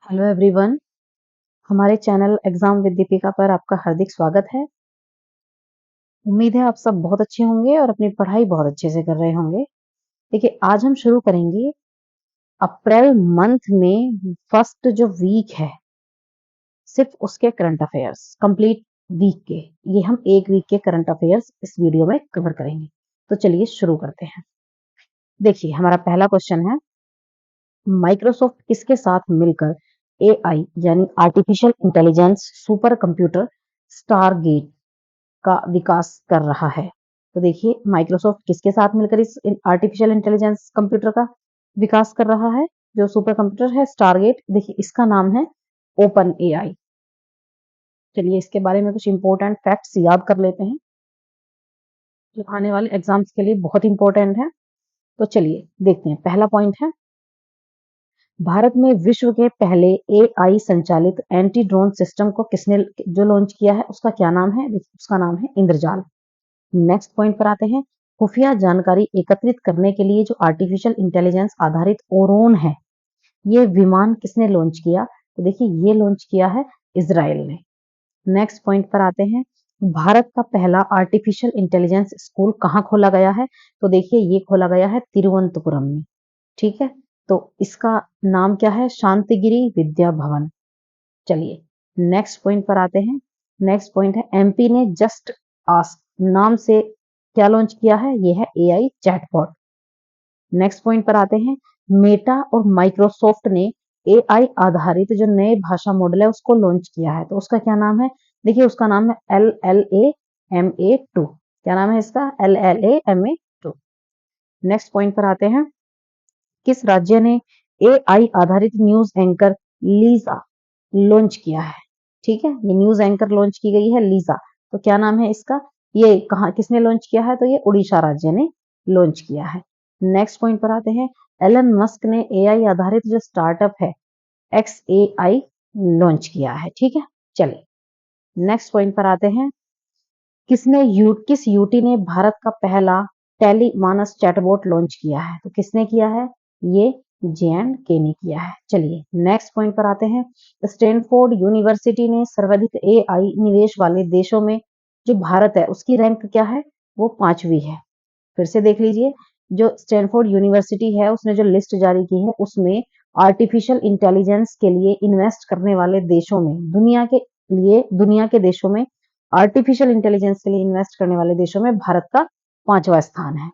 Hello everyone. हमारे channel exam with Deepika पर आपका हार्दिक स्वागत है। उम्मीद है आप सब बहुत अच्छे होंगे और अपनी पढ़ाई बहुत अच्छे से कर रहे होंगे। देखिए, आज हम शुरू करेंगे अप्रैल मंथ में फर्स्ट जो वीक है, सिर्फ उसके करंट अफेयर्स कंप्लीट वीक के। ये हम एक वीक के करंट अफेयर्स इस वीडियो में कवर करेंगे। तो चलिए शुरू करते हैं। देखिए, हमारा पहला क्वेश्चन है, माइक्रोसॉफ्ट किसके साथ मिलकर एआई यानी artificial intelligence super computer Stargate का विकास कर रहा है? तो देखिए, माइक्रोसॉफ्ट किसके साथ मिलकर इस आर्टिफिशियल इंटेलिजेंस कंप्यूटर का विकास कर रहा है? जो सुपर कंप्यूटर है स्टारगेट, देखिए इसका नाम है ओपन एआई। चलिए इसके बारे में कुछ इंपॉर्टेंट फैक्ट्स याद कर लेते हैं जो आने वाले एग्जाम्स के लिए बहुत इंपॉर्टेंट है। तो चलिए देखते हैं। पहला पॉइंट है, भारत में विश्व के पहले एआई संचालित एंटी ड्रोन सिस्टम को किसने जो लॉन्च किया है, उसका क्या नाम है? उसका नाम है इंद्रजाल। नेक्स्ट पॉइंट पर आते हैं, खुफिया जानकारी एकत्रित करने के लिए जो आर्टिफिशियल इंटेलिजेंस आधारित ओरोन है, ये विमान किसने लॉन्च किया? तो देखिए ये लॉन्च किया है इजराइल ने। नेक्स्ट पॉइंट पर आते हैं, भारत का पहला आर्टिफिशियल इंटेलिजेंस स्कूल कहाँ खोला गया है? तो देखिए ये खोला गया है तिरुवनंतपुरम में। ठीक है, तो इसका नाम क्या है? शांतिगिरी विद्या भवन। चलिए नेक्स्ट पॉइंट पर आते हैं। नेक्स्ट पॉइंट है, एमपी ने जस्ट आस्क नाम से क्या लॉन्च किया है? ये है एआई चैटबॉट। नेक्स्ट पॉइंट पर आते हैं, मेटा और माइक्रोसॉफ्ट ने एआई आधारित जो नए भाषा मॉडल है उसको लॉन्च किया है, तो उसका क्या नाम है? देखिए उसका नाम है LLAMA2। क्या नाम है इसका? LLAMA2। नेक्स्ट पॉइंट पर आते हैं, किस राज्य ने एआई आधारित न्यूज एंकर लीजा लॉन्च किया है? ठीक है, ये न्यूज एंकर लॉन्च की गई है लीजा। तो क्या नाम है इसका? ये कहाँ किसने लॉन्च किया है? तो ये उड़ीसा राज्य ने लॉन्च किया है। नेक्स्ट पॉइंट पर आते हैं, एलन मस्क ने एआई आधारित जो स्टार्टअप है XAI लॉन्च किया है। ठीक है, चलिए नेक्स्ट पॉइंट पर आते हैं, किस यूटी ने भारत का पहला टेली मानस चैटबॉट लॉन्च किया है? तो किसने किया है? ये JNK ने किया है। चलिए नेक्स्ट पॉइंट पर आते हैं, स्टैनफोर्ड यूनिवर्सिटी ने सर्वाधिक एआई निवेश वाले देशों में जो भारत है उसकी रैंक क्या है? वो 5वीं है। फिर से देख लीजिए, जो स्टैनफोर्ड यूनिवर्सिटी है उसने जो लिस्ट जारी की है उसमें आर्टिफिशियल इंटेलिजेंस के लिए इन्वेस्ट करने वाले देशों में, दुनिया के देशों में आर्टिफिशियल इंटेलिजेंस के लिए इन्वेस्ट करने वाले देशों में भारत का 5वां स्थान है।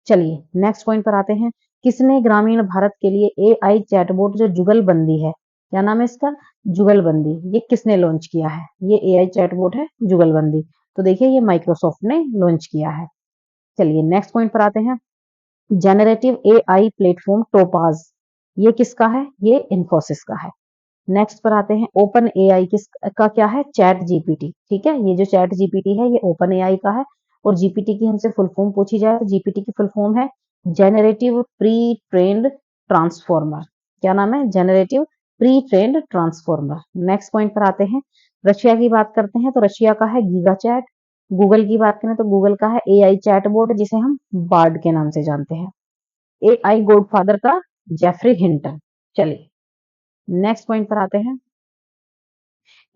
चलिए नेक्स्ट पॉइंट पर आते हैं, किसने ग्रामीण भारत के लिए एआई चैटबॉट जो जुगलबंदी है, क्या नाम है इसका? जुगलबंदी। ये किसने लॉन्च किया है? ये एआई चैटबॉट है जुगलबंदी। तो देखिए ये माइक्रोसॉफ्ट ने लॉन्च किया है। चलिए नेक्स्ट पॉइंट पर आते हैं, जनरेटिव एआई प्लेटफॉर्म टोपाज, ये किसका है? ये इन्फोसिस का है। नेक्स्ट पर आते हैं, ओपन एआई किसका क्या है? Chat GPT. ठीक है, ये जो चैट जीपीटी है ये ओपन एआई का है। और जीपीटी की हमसे फुल फॉर्म पूछी जाए तो जीपीटी की फुल फॉर्म है जेनरेटिव प्री ट्रेन्ड ट्रांसफॉर्मर। क्या नाम है? Generative pre trained transformer. Next point पर आते हैं, रशिया की बात करते हैं तो रशिया का है गीगा चैट। गूगल की बात करें तो गूगल का है एआई चैटबॉट जिसे हम बार्ड के नाम से जानते हैं। एआई गॉडफादर का जेफरी हिंटन। चलिए नेक्स्ट पॉइंट पर आते हैं,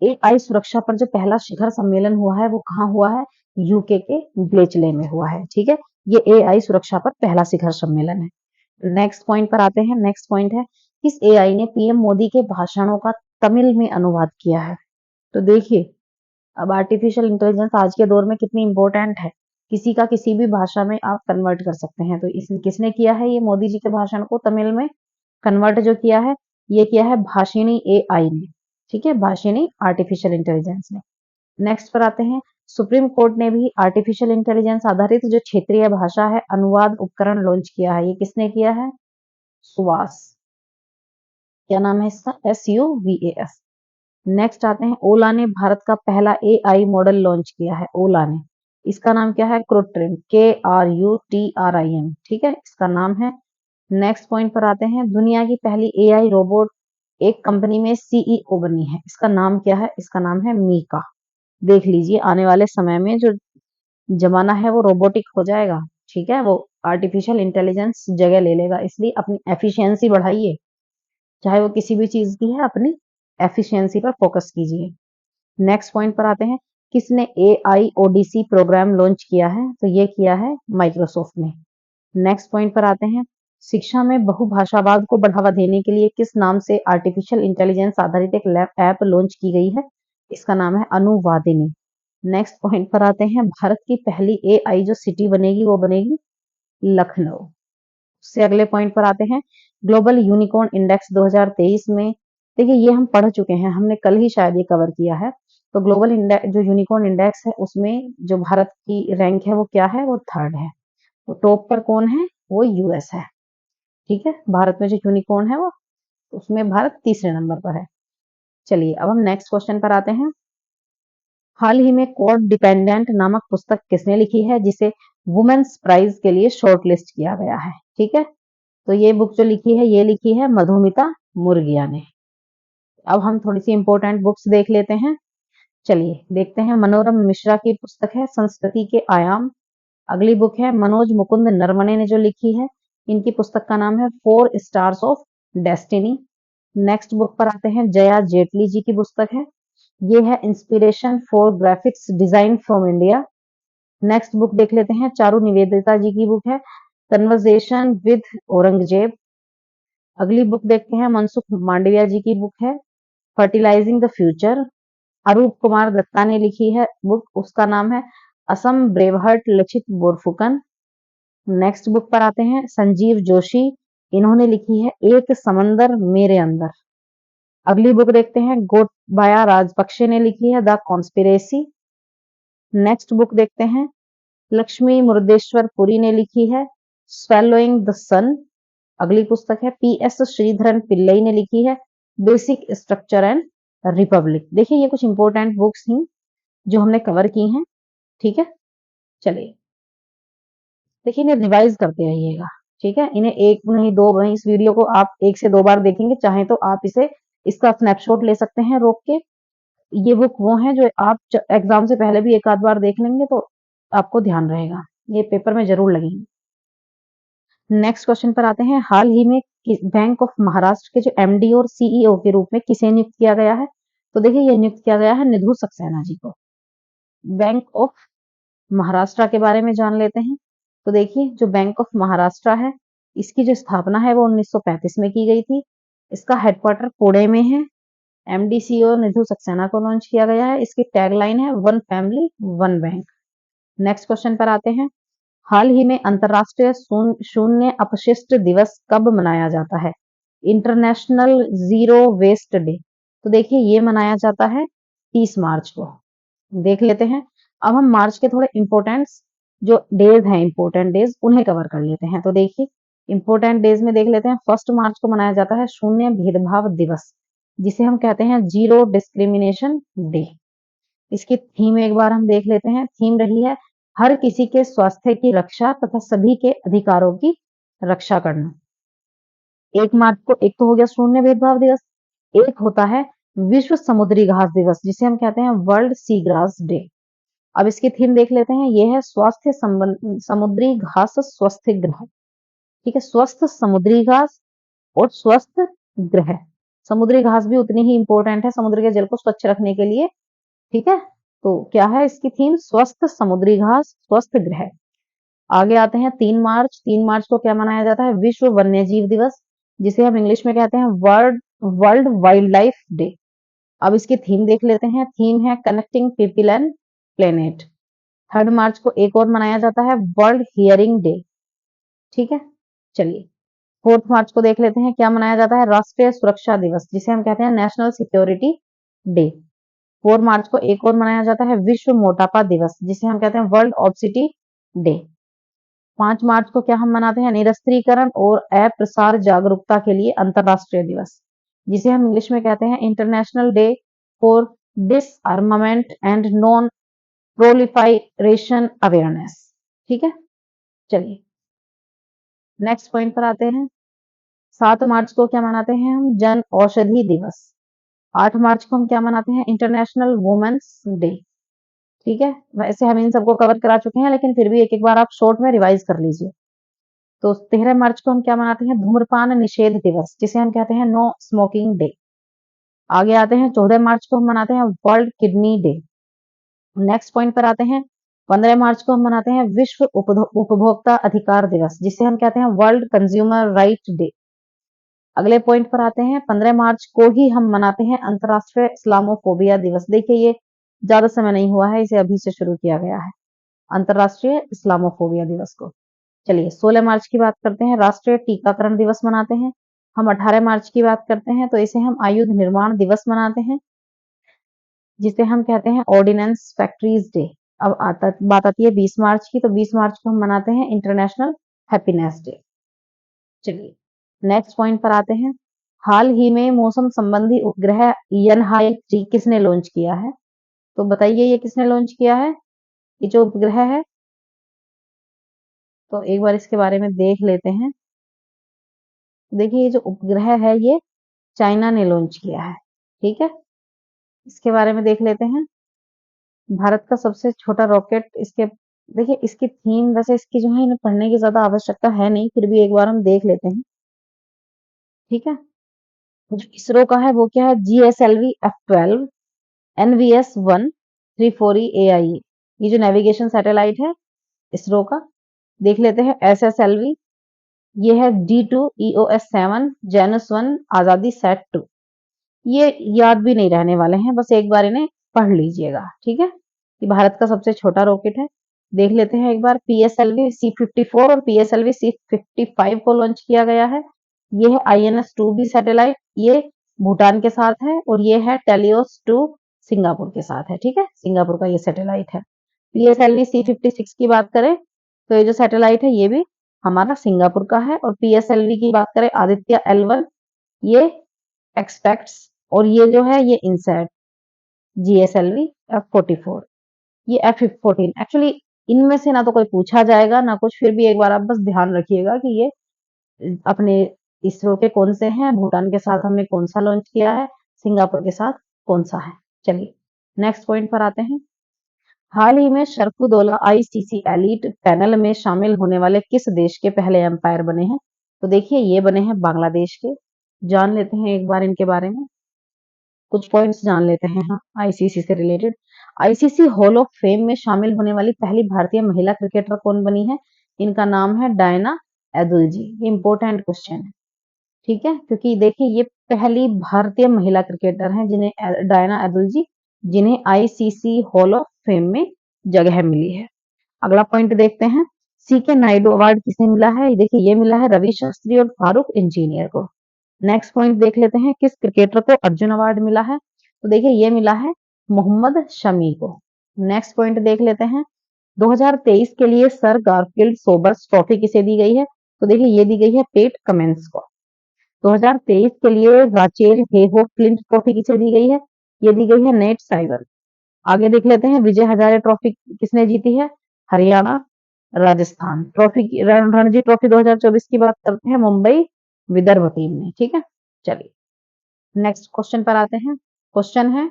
एआई सुरक्षा पर जो पहला शिखर सम्मेलन हुआ है वो कहाँ हुआ है? यूके के ग्लेचले में हुआ है। ठीक है, ये एआई सुरक्षा पर पहला शिखर सम्मेलन है। नेक्स्ट पॉइंट पर आते हैं। नेक्स्ट पॉइंट है, किस एआई ने पीएम मोदी के भाषणों का तमिल में अनुवाद किया है? तो देखिए, अब आर्टिफिशियल इंटेलिजेंस आज के दौर में कितनी इंपॉर्टेंट है। किसी का किसी भी भाषा में आप कन्वर्ट कर सकते हैं। तो इसमें किसने किया है? ये मोदी जी के भाषण को तमिल में कन्वर्ट जो किया है, ये किया है भाषिणी एआई ने। ठीक है, भाषिणी आर्टिफिशियल इंटेलिजेंस ने। नेक्स्ट पर आते हैं, सुप्रीम कोर्ट ने भी आर्टिफिशियल इंटेलिजेंस आधारित जो क्षेत्रीय भाषा है अनुवाद उपकरण लॉन्च किया है। ये किसने किया है? सुवास। क्या नाम है इसका? SUVAS। नेक्स्ट आते हैं, ओला ने भारत का पहला एआई मॉडल लॉन्च किया है। ओला ने, इसका नाम क्या है? क्रुट्रिम। KRUTRIM। ठीक है, इसका नाम है। नेक्स्ट पॉइंट पर आते हैं, दुनिया की पहली एआई रोबोट एक कंपनी में CEO बनी है। इसका नाम क्या है? इसका नाम है मीका। देख लीजिए आने वाले समय में जो जमाना है वो रोबोटिक हो जाएगा। ठीक है, वो आर्टिफिशियल इंटेलिजेंस जगह ले लेगा, इसलिए अपनी एफिशिएंसी बढ़ाइए। चाहे वो किसी भी चीज की है, अपनी एफिशिएंसी पर फोकस कीजिए। नेक्स्ट पॉइंट पर आते हैं, किसने AIODC प्रोग्राम लॉन्च किया है? तो ये किया है माइक्रोसॉफ्ट ने। नेक्स्ट पॉइंट पर आते हैं, शिक्षा में बहुभाषावाद को बढ़ावा देने के लिए किस नाम से आर्टिफिशियल इंटेलिजेंस आधारित एक ऐप लॉन्च की गई है? इसका नाम है अनुवादिनी। नेक्स्ट पॉइंट पर आते हैं, भारत की पहली AI जो सिटी बनेगी वो बनेगी लखनऊ। से अगले पॉइंट पर आते हैं, ग्लोबल यूनिकॉर्न इंडेक्स 2023 में, देखिए ये हम पढ़ चुके हैं, हमने कल ही शायद ये कवर किया है। तो ग्लोबल इंडेक्स जो यूनिकॉर्न इंडेक्स है उसमें जो भारत की रैंक है वो क्या है? वो 3rd है। तो टॉप पर कौन है? वो US है। ठीक है, भारत में जो यूनिकॉर्न है वो, उसमें भारत तीसरे नंबर पर है। चलिए अब हम नेक्स्ट क्वेश्चन पर आते हैं। हाल ही में कोड डिपेंडेंट नामक पुस्तक किसने लिखी है, जिसे वुमेन्स प्राइज के लिए शॉर्टलिस्ट किया गया है? ठीक है, तो ये बुक जो लिखी है, ये लिखी है मधुमिता मुर्गिया ने। अब हम थोड़ी सी इंपॉर्टेंट बुक्स देख लेते हैं। चलिए देखते हैं, मनोरम मिश्रा की पुस्तक है संस्कृति के आयाम। अगली बुक है मनोज मुकुंद नरवणे ने जो लिखी है, इनकी पुस्तक का नाम है 4 stars of destiny. Next book पर आते हैं, जया जेटली जी की पुस्तक है, ये है inspiration for graphics design from India. Next book देख लेते हैं, चारू निवेदिता जी की बुक है कन्वर्सेशन विद औरंगजेब। अगली बुक देखते हैं, मनसुख मांडविया जी की बुक है फर्टिलाइजिंग द फ्यूचर। अरूप कुमार दत्ता ने लिखी है बुक, उसका नाम है असम ब्रेवहर्ट लचित बोरफुकन। नेक्स्ट बुक पर आते हैं, संजीव जोशी, इन्होंने लिखी है एक समंदर मेरे अंदर। अगली बुक देखते हैं, गोटबाया राजपक्षे ने लिखी है द कॉन्स्पिरेसी। नेक्स्ट बुक देखते हैं, लक्ष्मी मुरुदेश्वर पुरी ने लिखी है स्वेलोइंग द सन। अगली पुस्तक है PS श्रीधरन पिल्लई ने लिखी है बेसिक स्ट्रक्चर एंड रिपब्लिक। देखिए ये कुछ इंपॉर्टेंट बुक्स थी जो हमने कवर की हैं। ठीक है, चलिए देखिए इन्हें रिवाइज करते रहिएगा। ठीक है, इन्हें एक नहीं दो नहीं, इस वीडियो को आप 1 से 2 बार देखेंगे, चाहे तो आप इसे इसका स्नैपशॉट ले सकते हैं रोक के। ये बुक वो है जो आप एग्जाम से पहले भी एक आध बार देख लेंगे तो आपको ध्यान रहेगा, ये पेपर में जरूर लगेंगे। नेक्स्ट क्वेश्चन पर आते हैं, हाल ही में बैंक ऑफ महाराष्ट्र के जो MD और CEO के रूप में किसे नियुक्त किया गया है? तो देखिए ये नियुक्त किया गया है निधु सक्सेना जी को। बैंक ऑफ महाराष्ट्र के बारे में जान लेते हैं। तो देखिए जो बैंक ऑफ महाराष्ट्र है, इसकी जो स्थापना है वो 1935 में की गई थी। इसका हेडक्वार्टर पुणे में है। MD CEO निधु सक्सेना को लॉन्च किया गया है। इसकी टैगलाइन है one family one bank. Next question पर आते हैं, हाल ही में अंतरराष्ट्रीय शून्य अपशिष्ट दिवस कब मनाया जाता है? International zero waste day. तो देखिए ये मनाया जाता है 30 मार्च को। देख लेते हैं, अब हम मार्च के थोड़े इंपॉर्टेंट जो डेज हैं, इंपॉर्टेंट डेज उन्हें कवर कर लेते हैं। तो देखिए इंपॉर्टेंट डेज में देख लेते हैं, 1 मार्च को मनाया जाता है शून्य भेदभाव दिवस, जिसे हम कहते हैं जीरो डिस्क्रिमिनेशन डे। इसकी थीम एक बार हम देख लेते हैं। थीम रही है हर किसी के स्वास्थ्य की रक्षा तथा सभी के अधिकारों की रक्षा करना। 1 मार्च को एक तो हो गया शून्य भेदभाव दिवस, एक होता है विश्व समुद्री घास दिवस, जिसे हम कहते हैं वर्ल्ड सी ग्रास डे। अब इसकी थीम देख लेते हैं, ये है स्वास्थ्य समुद्री घास स्वस्थ ग्रह। ठीक है, स्वस्थ समुद्री घास और स्वस्थ ग्रह। समुद्री घास भी उतनी ही इंपॉर्टेंट है समुद्र के जल को स्वच्छ रखने के लिए। ठीक है, तो क्या है इसकी थीम? स्वस्थ समुद्री घास स्वस्थ ग्रह। आगे आते हैं 3 मार्च। 3 मार्च को क्या मनाया जाता है? विश्व वन्य जीव दिवस, जिसे हम इंग्लिश में कहते हैं वर्ल्ड वाइल्ड लाइफ डे। अब इसकी थीम देख लेते हैं। थीम है कनेक्टिंग पीपल एंड प्लेनेट। 3 मार्च को एक और मनाया जाता है वर्ल्ड हियरिंग डे। ठीक है, चलिए 4 मार्च को देख लेते हैं, क्या मनाया जाता है? राष्ट्रीय सुरक्षा दिवस, जिसे हम कहते हैं नेशनल सिक्योरिटी डे। 4 मार्च को एक और मनाया जाता है विश्व मोटापा दिवस, जिसे हम कहते हैं वर्ल्ड ओबेसिटी डे। 5 मार्च को क्या हम मनाते हैं? निरस्त्रीकरण और अप्रसार जागरूकता के लिए अंतरराष्ट्रीय दिवस, जिसे हम इंग्लिश में कहते हैं international day for डिसआर्मामेंट and non proliferation awareness. ठीक है, चलिए नेक्स्ट पॉइंट पर आते हैं। 7 मार्च को क्या मनाते हैं हम? जन औषधि दिवस। 8 मार्च को हम क्या मनाते हैं? International women's day. ठीक है, वैसे हम इन सबको कवर करा चुके हैं, लेकिन फिर भी एक एक बार आप शॉर्ट में रिवाइज कर लीजिए। तो 13 मार्च को हम क्या मनाते हैं? धूम्रपान निषेध दिवस, जिसे हम कहते हैं नो स्मोकिंग डे। आगे आते हैं, 14 मार्च को हम मनाते हैं world kidney day. Next point पर आते हैं, 15 मार्च को हम मनाते हैं विश्व उपभोक्ता अधिकार दिवस, जिसे हम कहते हैं वर्ल्ड कंज्यूमर राइट डे। अगले पॉइंट पर आते हैं, 15 मार्च को ही हम मनाते हैं अंतर्राष्ट्रीय इस्लामोफोबिया दिवस। देखिए ये ज्यादा समय नहीं हुआ है, इसे अभी से शुरू किया गया है, अंतर्राष्ट्रीय इस्लामोफोबिया दिवस को। चलिए 16 मार्च की बात करते हैं, राष्ट्रीय टीकाकरण दिवस मनाते हैं। हम 18 मार्च की बात करते हैं तो इसे हम आयुध निर्माण दिवस मनाते हैं, जिसे हम कहते हैं ऑर्डिनेंस फैक्ट्रीज डे। अब बात आती है 20 मार्च की, तो 20 मार्च को हम मनाते हैं इंटरनेशनल हैप्पीनेस डे। चलिए नेक्स्ट पॉइंट पर आते हैं, हाल ही में मौसम संबंधी उपग्रह यनहाई-3 किसने लॉन्च किया है? तो बताइए ये किसने लॉन्च किया है, ये जो उपग्रह है? तो एक बार इसके बारे में देख लेते हैं। देखिए ये जो उपग्रह है ये चाइना ने लॉन्च किया है, ठीक है। इसके बारे में देख लेते हैं। भारत का सबसे छोटा रॉकेट, इसके देखिए इसकी थीम, वैसे इसकी जो है इन्हें पढ़ने की ज्यादा आवश्यकता है नहीं, फिर भी एक बार हम देख लेते हैं, ठीक है। जो इसरो का है वो क्या है? GSLV F12 NVS 1 34E AIE, ये जो नेविगेशन सैटेलाइट है इसरो का। देख लेते हैं SSLV, ये है D2 EOS 7 Janus 1 आजादी सेट 2। ये याद भी नहीं रहने वाले हैं, बस एक बार इन्हें पढ़ लीजिएगा, ठीक है। कि भारत का सबसे छोटा रॉकेट है। देख लेते हैं एक बार, PSLV C54 और PSLV C55 को लॉन्च किया गया है। ये है INS-2B सैटेलाइट, ये भूटान के साथ है, और ये है टेलियोस 2 सिंगापुर के साथ है, ठीक है। सिंगापुर का ये सैटेलाइट है। PSLV C56 की बात करें तो ये जो सैटेलाइट है ये भी हमारा सिंगापुर का है। और PSLV की बात करें आदित्य L1, ये एक्सपेक्ट्स, और ये जो है ये इनसैट GSLV F44, ये F14। एक्चुअली इनमें से ना तो कोई पूछा जाएगा ना कुछ, फिर भी एक बार आप बस ध्यान रखिएगा कि ये अपने इसरो के कौन से हैं, भूटान के साथ हमने कौन सा लॉन्च किया है, सिंगापुर के साथ कौन सा है। चलिए नेक्स्ट पॉइंट पर आते हैं, हाल ही में शरफुदौला ICC एलीट पैनल में शामिल होने वाले किस देश के पहले एम्पायर बने हैं? तो देखिए ये बने हैं बांग्लादेश के। जान लेते हैं एक बार इनके बारे में, कुछ पॉइंट्स जान लेते हैं हाँ आईसीसी से related. ICC hall of fame में शामिल होने वाली पहली भारतीय महिला क्रिकेटर कौन बनी है? इनका नाम है डायना एदुलजी। ये इंपॉर्टेंट क्वेश्चन है, ठीक है, क्योंकि देखिए ये पहली भारतीय महिला क्रिकेटर हैं जिन्हें डायना एदुलजी, जिन्हें आईसीसी हॉल ऑफ फेम में जगह मिली है। अगला पॉइंट देखते हैं, सीके नायडू अवार्ड किसे मिला है? देखिए ये मिला है रवि शास्त्री और फारूक इंजीनियर को। नेक्स्ट पॉइंट देख लेते हैं, किस क्रिकेटर को अर्जुन अवार्ड मिला है? तो देखिए ये मिला है मोहम्मद शमी को। नेक्स्ट पॉइंट देख लेते हैं, 2023 के लिए सर गारफील्ड सोबर्स ट्रॉफी किसे दी गई है? तो देखिए ये दी गई है पेट कमेंस को। 2023 के लिए राचेल हेहो फ्लिंट ट्रॉफी किसे दी गई है? ये दी गई है नेट साइबर। आगे देख लेते हैं, विजय हजारे ट्रॉफी किसने जीती है? हरियाणा, राजस्थान। रणजी ट्रॉफी 2024 की बात करते हैं, मुंबई विदर्भ टीम ने, ठीक है। चलिए नेक्स्ट क्वेश्चन पर आते हैं। क्वेश्चन है,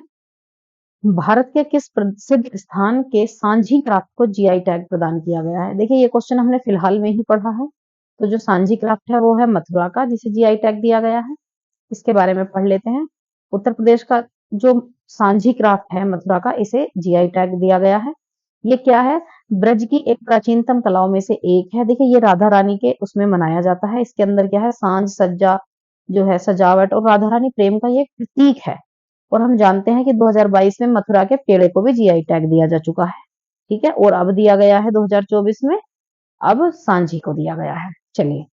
भारत के किस प्रसिद्ध स्थान के सांझी क्राफ्ट को जीआई टैग प्रदान किया गया है? देखिए ये क्वेश्चन हमने फिलहाल में ही पढ़ा है। तो जो सांझी क्राफ्ट है वो है मथुरा का, जिसे जीआई टैग दिया गया है। इसके बारे में पढ़ लेते हैं। उत्तर प्रदेश का जो सांझी क्राफ्ट है मथुरा का, इसे जीआई टैग दिया गया है। ये क्या है? ब्रज की एक प्राचीनतम कलाओं में से एक है। देखिए ये राधा रानी के उसमें मनाया जाता है। इसके अंदर क्या है? सांझ सज्जा जो है, सजावट, और राधा रानी प्रेम का ये प्रतीक है। और हम जानते हैं कि 2022 में मथुरा के पेड़े को भी जीआई टैग दिया जा चुका है, ठीक है। और अब दिया गया है 2024 में, अब सांझी को दिया गया है। चलिए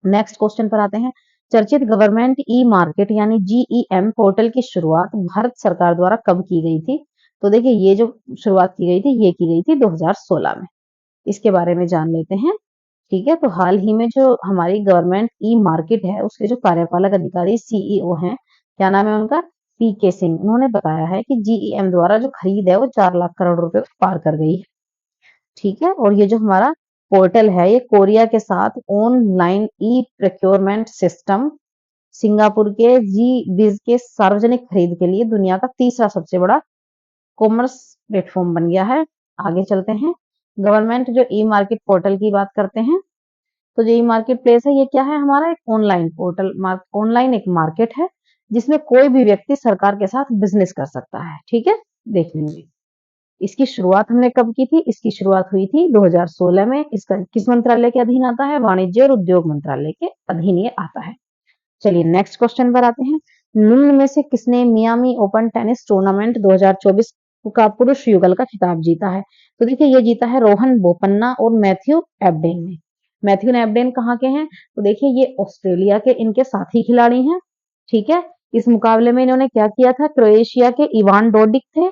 नेक्स्ट क्वेश्चन पर आते हैं, चर्चित गवर्नमेंट ई मार्केट यानी GEM पोर्टल की शुरुआत भारत सरकार द्वारा कब की गई थी? तो देखिए ये जो शुरुआत की गई थी ये की गई थी 2016 में। इसके बारे में जान लेते हैं, ठीक है। तो हाल ही में जो हमारी गवर्नमेंट ई मार्केट है उसके जो कार्यपालक अधिकारी CEO हैं, क्या नाम है उनका? PK सिंह। उन्होंने बताया है कि GEM द्वारा जो खरीद है वो 4 लाख करोड़ रुपए को पार कर गई है, ठीक है। और ये जो हमारा पोर्टल है ये कोरिया के साथ online e procurement system, Singapore के जी बिज के सार्वजनिक खरीद के लिए दुनिया का तीसरा सबसे बड़ा कॉमर्स प्लेटफॉर्म बन गया है। आगे चलते हैं, गवर्नमेंट जो ई मार्केट पोर्टल की बात करते हैं, तो जेई मार्केट प्लेस है, ये क्या है हमारा एक ऑनलाइन पोर्टल, ऑनलाइन एक मार्केट है जिसमें कोई भी व्यक्ति सरकार के साथ बिजनेस कर सकता है। ठीक है, देख लेंगे इसकी शुरुआत हमने कब की थी। इसकी शुरुआत हुई थी 2016 में। इसका किस मंत्रालय के अधीन आता है? वाणिज्य और उद्योग मंत्रालय के अधीन ये आता है। चलिए नेक्स्ट क्वेश्चन पर आते हैं। निम्न में से किसने मियामी ओपन टेनिस टूर्नामेंट 2024 का पुरुष युगल का खिताब जीता है? तो देखिए ये जीता है रोहन बोपन्ना और मैथ्यू एबडेन ने। मैथ्यू एबडेन कहाँ के हैं? तो देखिए ये ऑस्ट्रेलिया के इनके साथी खिलाड़ी हैं। ठीक है, इस मुकाबले में इन्होंने क्या किया था? क्रोएशिया के इवान डोडिक थे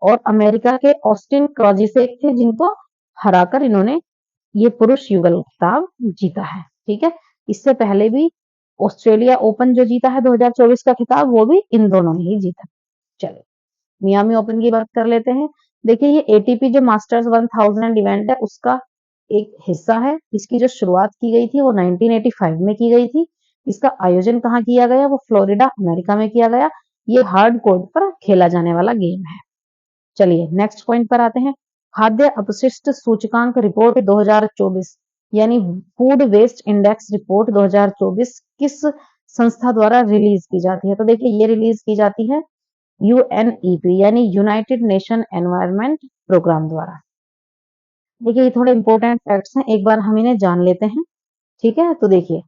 और अमेरिका के ऑस्टिन क्रॉजिसेक थे, जिनको हराकर इन्होंने ये पुरुष युगल खिताब जीता है। ठीक है, इससे पहले भी ऑस्ट्रेलिया ओपन जो जीता है 2024 का खिताब, वो भी इन दोनों ने ही जीता। चलो मियामी ओपन की बात कर लेते हैं। देखिए ये एटीपी जो मास्टर्स 1000 इवेंट है उसका एक हिस्सा है। इसकी जो शुरुआत की गई थी वो 1985 में की गई थी। इसका आयोजन कहाँ किया गया? वो फ्लोरिडा अमेरिका में किया गया। ये हार्ड कोर्ट पर खेला जाने वाला गेम है। चलिए नेक्स्ट पॉइंट पर आते हैं। खाद्य अपशिष्ट सूचकांक रिपोर्ट 2024 यानी फूड वेस्ट इंडेक्स रिपोर्ट 2024 किस संस्था द्वारा रिलीज की जाती है? तो देखिए ये रिलीज की जाती है यूएनईपी यानी यूनाइटेड नेशन एनवायरनमेंट प्रोग्राम द्वारा। देखिए ये थोड़े इंपॉर्टेंट फैक्ट्स हैं, एक बार हम इन्हें जान लेते हैं। ठीक है, तो देखिए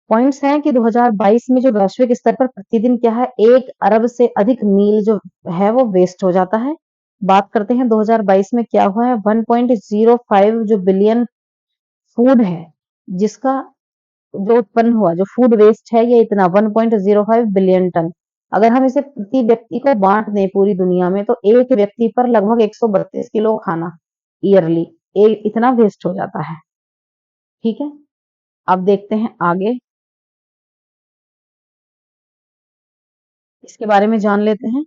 पॉइंट्स हैं कि 2022 में जो वैश्विक स्तर पर प्रतिदिन क्या है 1 अरब से अधिक मील जो है वो वेस्ट हो जाता है। बात करते हैं 2022 में क्या हुआ है। 1.05 जो बिलियन फूड है जिसका जो उत्पन्न हुआ, जो फूड वेस्ट है ये इतना 1.05 बिलियन टन। अगर हम इसे प्रति व्यक्ति को बांट दें पूरी दुनिया में तो एक व्यक्ति पर लगभग 132 किलो खाना ईयरली इतना वेस्ट हो जाता है। ठीक है, अब देखते हैं आगे, इसके बारे में जान लेते हैं।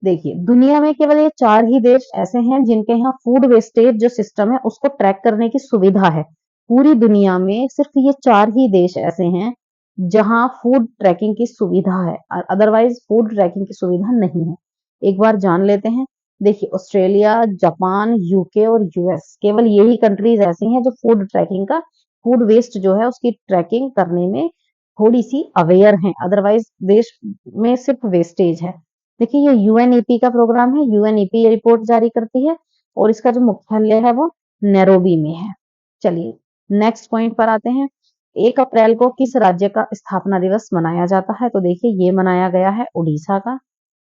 देखिए दुनिया में केवल ये 4 ही देश ऐसे हैं जिनके यहाँ फूड वेस्टेज जो सिस्टम है उसको ट्रैक करने की सुविधा है। पूरी दुनिया में सिर्फ ये 4 ही देश ऐसे हैं जहां फूड ट्रैकिंग की सुविधा है, अदरवाइज फूड ट्रैकिंग की सुविधा नहीं है। एक बार जान लेते हैं। देखिए ऑस्ट्रेलिया, जापान, यूके और यूएस, केवल यही कंट्रीज ऐसी हैं जो फूड ट्रैकिंग का, फूड वेस्ट जो है उसकी ट्रैकिंग करने में थोड़ी सी अवेयर हैं। अदरवाइज देश में सिर्फ वेस्टेज है। देखिए ये यूएनईपी का प्रोग्राम है। यूएनईपी ये रिपोर्ट जारी करती है और इसका जो मुख्यालय है वो नैरोबी में है। चलिए नेक्स्ट पॉइंट पर आते हैं। 1 अप्रैल को किस राज्य का स्थापना दिवस मनाया जाता है? तो देखिए ये मनाया गया है उड़ीसा का।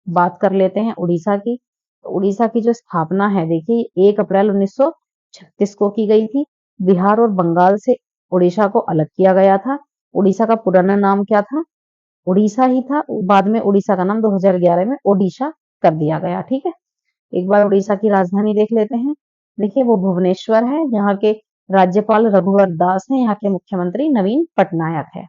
बात कर लेते हैं उड़ीसा की। तो उड़ीसा की जो स्थापना है देखिए 1 अप्रैल 1936 को की गई थी। बिहार और बंगाल से उड़ीसा को अलग किया गया था। उड़ीसा का पुराना नाम क्या था? उड़ीसा ही था। बाद में उड़ीसा का नाम 2011 में ओडिशा कर दिया गया। ठीक है, एक बार उड़ीसा की राजधानी देख लेते हैं। देखिए वो भुवनेश्वर है। यहाँ के राज्यपाल रघुवर दास हैं। यहाँ के मुख्यमंत्री नवीन पटनायक है।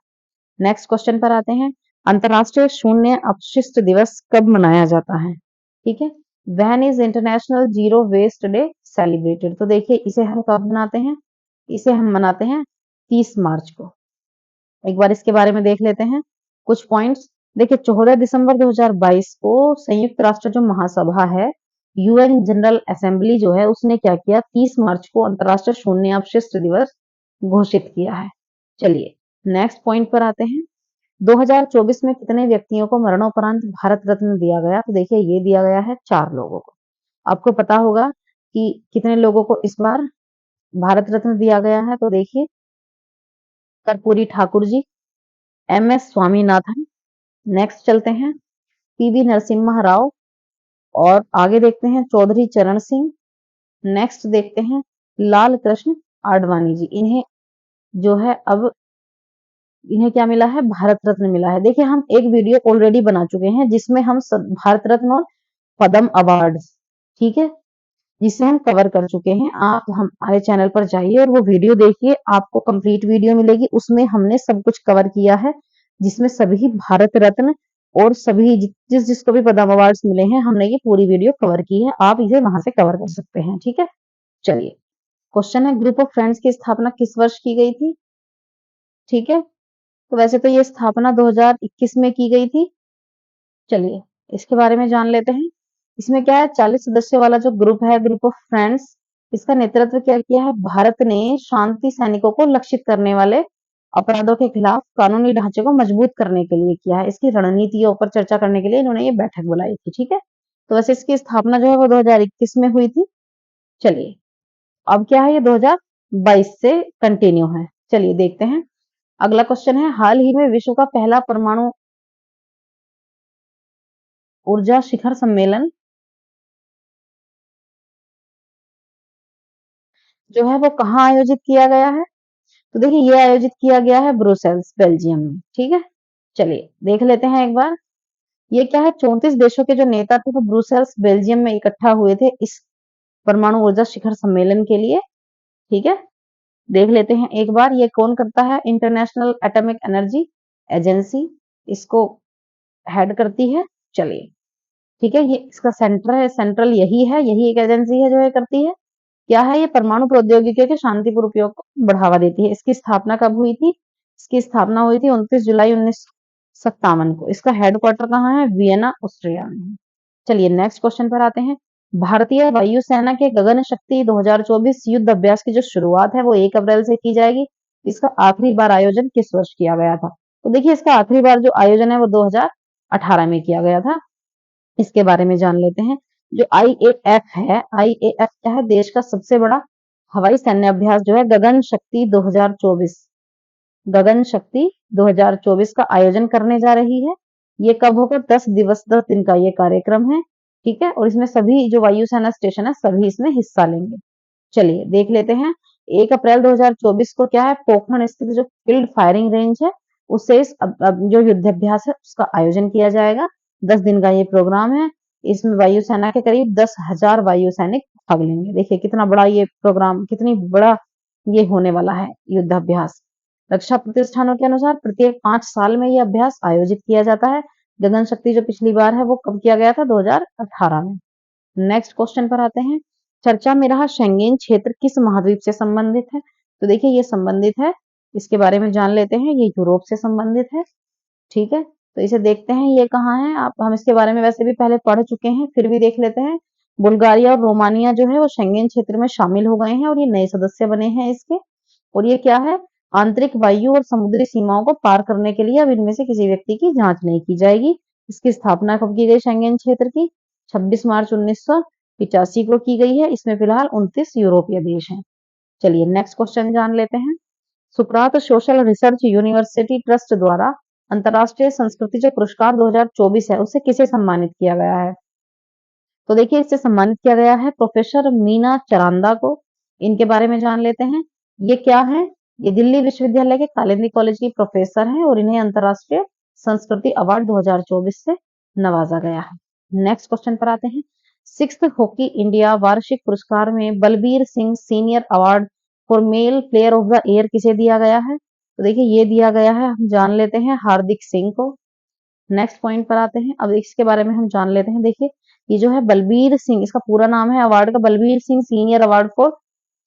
नेक्स्ट क्वेश्चन पर आते हैं। अंतरराष्ट्रीय शून्य अपशिष्ट दिवस कब मनाया जाता है? ठीक है, when is international zero waste day celebrated? तो देखिए इसे हम कब मनाते हैं? इसे हम मनाते हैं 30 मार्च को। एक बार इसके बारे में देख लेते हैं कुछ पॉइंट्स। देखिए 14 दिसंबर 2022 को संयुक्त राष्ट्र जो महासभा है, यूएन जनरल असेंबली जो है, उसने क्या किया? 30 मार्च को अंतरराष्ट्रीय शून्य अपशिष्ट दिवस घोषित किया है। चलिए नेक्स्ट पॉइंट पर आते हैं। 2024 में कितने व्यक्तियों को मरणोपरांत भारत रत्न दिया गया? तो देखिए ये दिया गया है 4 लोगों को। आपको पता होगा कि कितने लोगों को इस बार भारत रत्न दिया गया है। तो देखिए कर्पूरी ठाकुर जी, एमएस स्वामीनाथन, नेक्स्ट चलते हैं पीवी नरसिम्हा राव, और आगे देखते हैं चौधरी चरण सिंह। नेक्स्ट देखते हैं लाल कृष्ण आडवाणी जी। इन्हें जो है अब इन्हें क्या मिला है? भारत रत्न मिला है। देखिए हम एक वीडियो ऑलरेडी बना चुके हैं जिसमें हम भारत रत्न और पद्म अवार्ड, ठीक है, जिसे हम कवर कर चुके हैं। आप हमारे चैनल पर जाइए और वो वीडियो देखिए, आपको कंप्लीट वीडियो मिलेगी। उसमें हमने सब कुछ कवर किया है, जिसमें सभी भारत रत्न और सभी जिस जिसको भी पद्म अवार्ड्स मिले हैं हमने ये पूरी वीडियो कवर की है। आप इसे वहां से कवर कर सकते हैं। ठीक है, चलिए क्वेश्चन है ग्रुप ऑफ फ्रेंड्स की स्थापना किस वर्ष की गई थी? ठीक है, तो वैसे तो ये स्थापना 2021 में की गई थी। चलिए इसके बारे में जान लेते हैं। इसमें क्या है, 40 सदस्यों वाला जो ग्रुप है, ग्रुप ऑफ फ्रेंड्स, इसका नेतृत्व क्या किया है? भारत ने शांति सैनिकों को लक्षित करने वाले अपराधों के खिलाफ कानूनी ढांचे को मजबूत करने के लिए किया है। इसकी रणनीतियों पर चर्चा करने के लिए इन्होंने ये बैठक बुलाई थी, ठीक है। तो वैसे इसकी स्थापना जो है वो 2021 में हुई थी। चलिए, अब क्या है, ये 2022 से कंटिन्यू है। चलिए देखते हैं। अगला क्वेश्चन है, हाल ही में विश्व का पहला परमाणु ऊर्जा शिखर सम्मेलन जो है वो कहाँ आयोजित किया गया है? तो देखिए, ये आयोजित किया गया है ब्रुसेल्स, बेल्जियम में, ठीक है। चलिए देख लेते हैं एक बार। ये क्या है, 34 देशों के जो नेता थे वो ब्रुसेल्स, बेल्जियम में इकट्ठा हुए थे इस परमाणु ऊर्जा शिखर सम्मेलन के लिए, ठीक है। देख लेते हैं एक बार, ये कौन करता है? इंटरनेशनल एटॉमिक एनर्जी एजेंसी इसको हेड करती है। चलिए, ठीक है, ये इसका सेंटर है, सेंट्रल यही है, यही एक एजेंसी है जो ये करती है। क्या है? ये परमाणु प्रौद्योगिकी के शांतिपूर्ण उपयोग को बढ़ावा देती है। इसकी स्थापना कब हुई थी? इसकी स्थापना हुई थी 29 जुलाई 1957 को। इसका हेडक्वार्टर कहाँ है? वियना, ऑस्ट्रिया में। चलिए नेक्स्ट क्वेश्चन पर आते हैं। भारतीय वायुसेना के गगन शक्ति 2024 युद्ध अभ्यास की जो शुरुआत है वो 1 अप्रैल से की जाएगी। इसका आखिरी बार आयोजन किस वर्ष किया गया था? तो देखिए, इसका आखिरी बार जो आयोजन है वो 2018 में किया गया था। इसके बारे में जान लेते हैं। जो आईएएफ है, आईएएफ क्या है? देश का सबसे बड़ा हवाई सैन्य अभ्यास जो है गगन शक्ति 2024, गगन शक्ति 2024 का आयोजन करने जा रही है। ये कब होगा? 10 दिवस 10 दिन का ये कार्यक्रम है, ठीक है। और इसमें सभी जो वायुसेना स्टेशन है सभी इसमें हिस्सा लेंगे। चलिए देख लेते हैं। 1 अप्रैल 2024 को क्या है, पोखरण स्थित जो फील्ड फायरिंग रेंज है उससे इस अब जो युद्धाभ्यास है उसका आयोजन किया जाएगा। 10 दिन का ये प्रोग्राम है। इसमें वायुसेना के करीब 10,000 वायु सैनिक भाग लेंगे। देखिए कितना बड़ा ये प्रोग्राम, कितनी बड़ा ये होने वाला है युद्धाभ्यास। रक्षा प्रतिष्ठानों के अनुसार प्रत्येक 5 साल में ये अभ्यास आयोजित किया जाता है। गगन शक्ति जो पिछली बार है वो कब किया गया था? 2018 में। नेक्स्ट क्वेश्चन पर आते हैं। चर्चा में रहा शेंगेन क्षेत्र किस महाद्वीप से संबंधित है? तो देखिए, ये संबंधित है, इसके बारे में जान लेते हैं। ये यूरोप से संबंधित है, ठीक है। तो इसे देखते हैं ये कहाँ है। आप हम इसके बारे में वैसे भी पहले पढ़ चुके हैं, फिर भी देख लेते हैं। बुल्गारिया और रोमानिया जो है वो शेंगेन क्षेत्र में शामिल हो गए हैं और ये नए सदस्य बने हैं इसके। और ये क्या है? आंतरिक वायु और समुद्री सीमाओं को पार करने के लिए अब इनमें से किसी व्यक्ति की जांच नहीं की जाएगी। इसकी स्थापना कब की गई शेंगेन क्षेत्र की? 26 मार्च 1985 को की गई है। इसमें फिलहाल 29 यूरोपीय देश हैं। चलिए नेक्स्ट क्वेश्चन जान लेते हैं। सुकरात सोशल रिसर्च यूनिवर्सिटी ट्रस्ट द्वारा अंतर्राष्ट्रीय संस्कृति जो पुरस्कार 2024 है उसे किसे सम्मानित किया गया है? तो देखिए, इससे सम्मानित किया गया है प्रोफेसर मीना चरांदा को। इनके बारे में जान लेते हैं। ये क्या है? ये दिल्ली विश्वविद्यालय के कालिंदी कॉलेज की प्रोफेसर हैं और इन्हें अंतर्राष्ट्रीय संस्कृति अवार्ड 2024 से नवाजा गया है। नेक्स्ट क्वेश्चन पर आते हैं। 6th हॉकी इंडिया वार्षिक पुरस्कार में Balbir Singh senior award for male player of the year किसे दिया गया है? तो देखिए, ये दिया गया है, हम जान लेते हैं, हार्दिक सिंह को। नेक्स्ट पॉइंट पर आते हैं। अब इसके बारे में हम जान लेते हैं। देखिए, ये जो है बलबीर सिंह, इसका पूरा नाम है अवार्ड का, Balbir Singh senior award for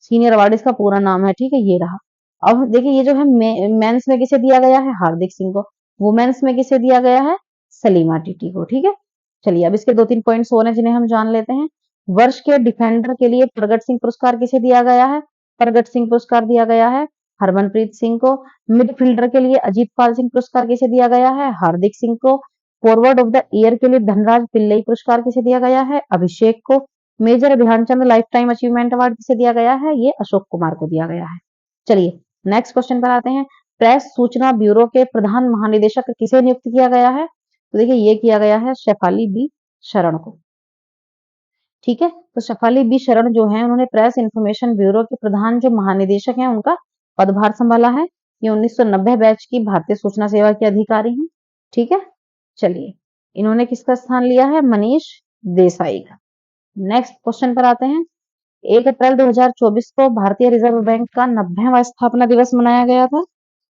senior award इसका पूरा नाम है, ठीक है, ये रहा। अब देखिए, ये जो है मेंस में किसे दिया गया है? हार्दिक सिंह को। वुमेन्स में किसे दिया गया है? सलीमा टीटी को, ठीक है। चलिए, अब इसके 2-3 पॉइंट्स और हैं जिन्हें हम जान लेते हैं। वर्ष के डिफेंडर के लिए प्रगट सिंह पुरस्कार किसे दिया गया है? प्रगट सिंह पुरस्कार दिया गया है हरमनप्रीत सिंह को। मिडफील्डर के लिए अजीत पाल सिंह पुरस्कार किसे दिया गया है? हार्दिक सिंह को। फॉरवर्ड ऑफ द ईयर के लिए धनराज पिल्लई पुरस्कार किसे दिया गया है? अभिषेक को। Major Dhyanchand life time achievement award किसे दिया गया है? ये अशोक कुमार को दिया गया है। चलिए नेक्स्ट क्वेश्चन पर आते हैं। प्रेस सूचना ब्यूरो के प्रधान महानिदेशक किसे नियुक्त किया गया है? तो देखिए, ये किया गया है शेफाली बी शरण को, ठीक है। तो शेफाली बी शरण जो है उन्होंने प्रेस इंफॉर्मेशन ब्यूरो के प्रधान जो महानिदेशक हैं उनका पदभार संभाला है। ये 1990 बैच की भारतीय सूचना सेवा के अधिकारी हैं, ठीक है। चलिए, इन्होंने किसका स्थान लिया है? मनीष देसाई का। नेक्स्ट क्वेश्चन पर आते हैं। 1 अप्रैल 2024 को भारतीय रिजर्व बैंक का 90वां स्थापना दिवस मनाया गया था।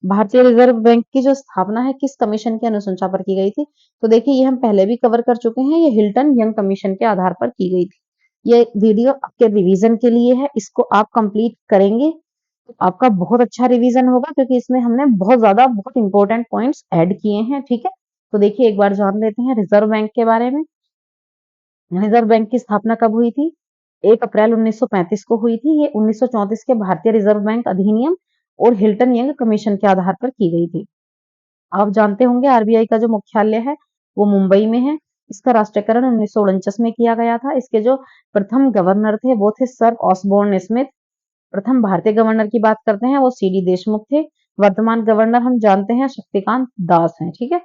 भारतीय रिजर्व बैंक की जो स्थापना है किस कमीशन की अनुशंसा पर की गई थी? तो देखिए, ये हम पहले भी कवर कर चुके हैं। ये हिल्टन यंग कमीशन के आधार पर की गई थी। ये वीडियो आपके रिवीजन के लिए है, इसको आप कंप्लीट करेंगे तो आपका बहुत अच्छा रिवीजन होगा, क्योंकि इसमें हमने बहुत ज्यादा बहुत इंपॉर्टेंट पॉइंट्स ऐड किए हैं, ठीक है। तो देखिए, एक बार जान लेते हैं रिजर्व बैंक के बारे में। रिजर्व बैंक की स्थापना कब हुई थी? 1 अप्रैल 1935 को हुई थी। ये 1934 के भारतीय रिजर्व बैंक अधिनियम और हिल्टन यंग कमीशन के आधार पर की गई थी। आप जानते होंगे आरबीआई का जो मुख्यालय है वो मुंबई में है। इसका राष्ट्रीयकरण 1949 में किया गया था। इसके जो प्रथम गवर्नर थे वो थे सर ऑसबोर्न स्मिथ। प्रथम भारतीय गवर्नर की बात करते हैं वो सीडी देशमुख थे। वर्तमान गवर्नर हम जानते हैं शक्तिकांत दास हैं। ठीक है,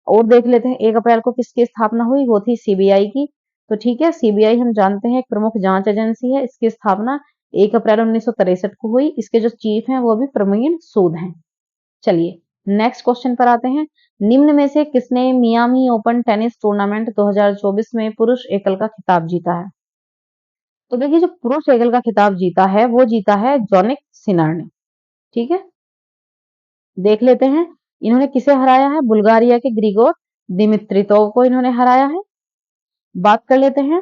और देख लेते हैं 1 अप्रैल को किसकी स्थापना हुई, वो थी सीबीआई की। तो ठीक है, सीबीआई हम जानते हैं एक प्रमुख जांच एजेंसी है। इसकी स्थापना 1 अप्रैल 1963 को हुई। इसके जो चीफ हैं वो भी प्रवीण सूद हैं। चलिए नेक्स्ट क्वेश्चन पर आते हैं। निम्न में से किसने मियामी ओपन टेनिस टूर्नामेंट 2024 में पुरुष एकल का खिताब जीता है? तो देखिए जो पुरुष एकल का खिताब जीता है वो जीता है जॉनिक सिनर ने। ठीक है, देख लेते हैं इन्होंने किसे हराया है। बुल्गारिया के ग्रिगोर दिमित्रितोव को इन्होंने हराया है। बात कर लेते हैं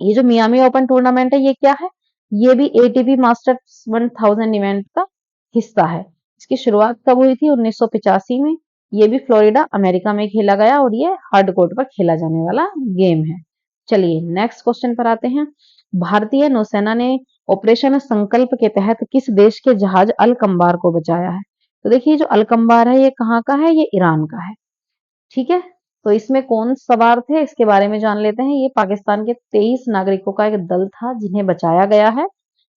ये जो मियामी ओपन टूर्नामेंट है ये क्या है। ये भी एटीपी मास्टर्स 1000 इवेंट का हिस्सा है। इसकी शुरुआत कब हुई थी? 1985 में। ये भी फ्लोरिडा अमेरिका में खेला गया और ये हार्ड कोर्ट पर खेला जाने वाला गेम है। चलिए नेक्स्ट क्वेश्चन पर आते हैं। भारतीय नौसेना ने ऑपरेशन संकल्प के तहत किस देश के जहाज अलकंबार को बचाया है? तो देखिए जो अलकंबार है ये कहाँ का है? ये ईरान का है। ठीक है, तो इसमें कौन सवार थे इसके बारे में जान लेते हैं। ये पाकिस्तान के 23 नागरिकों का एक दल था जिन्हें बचाया गया है।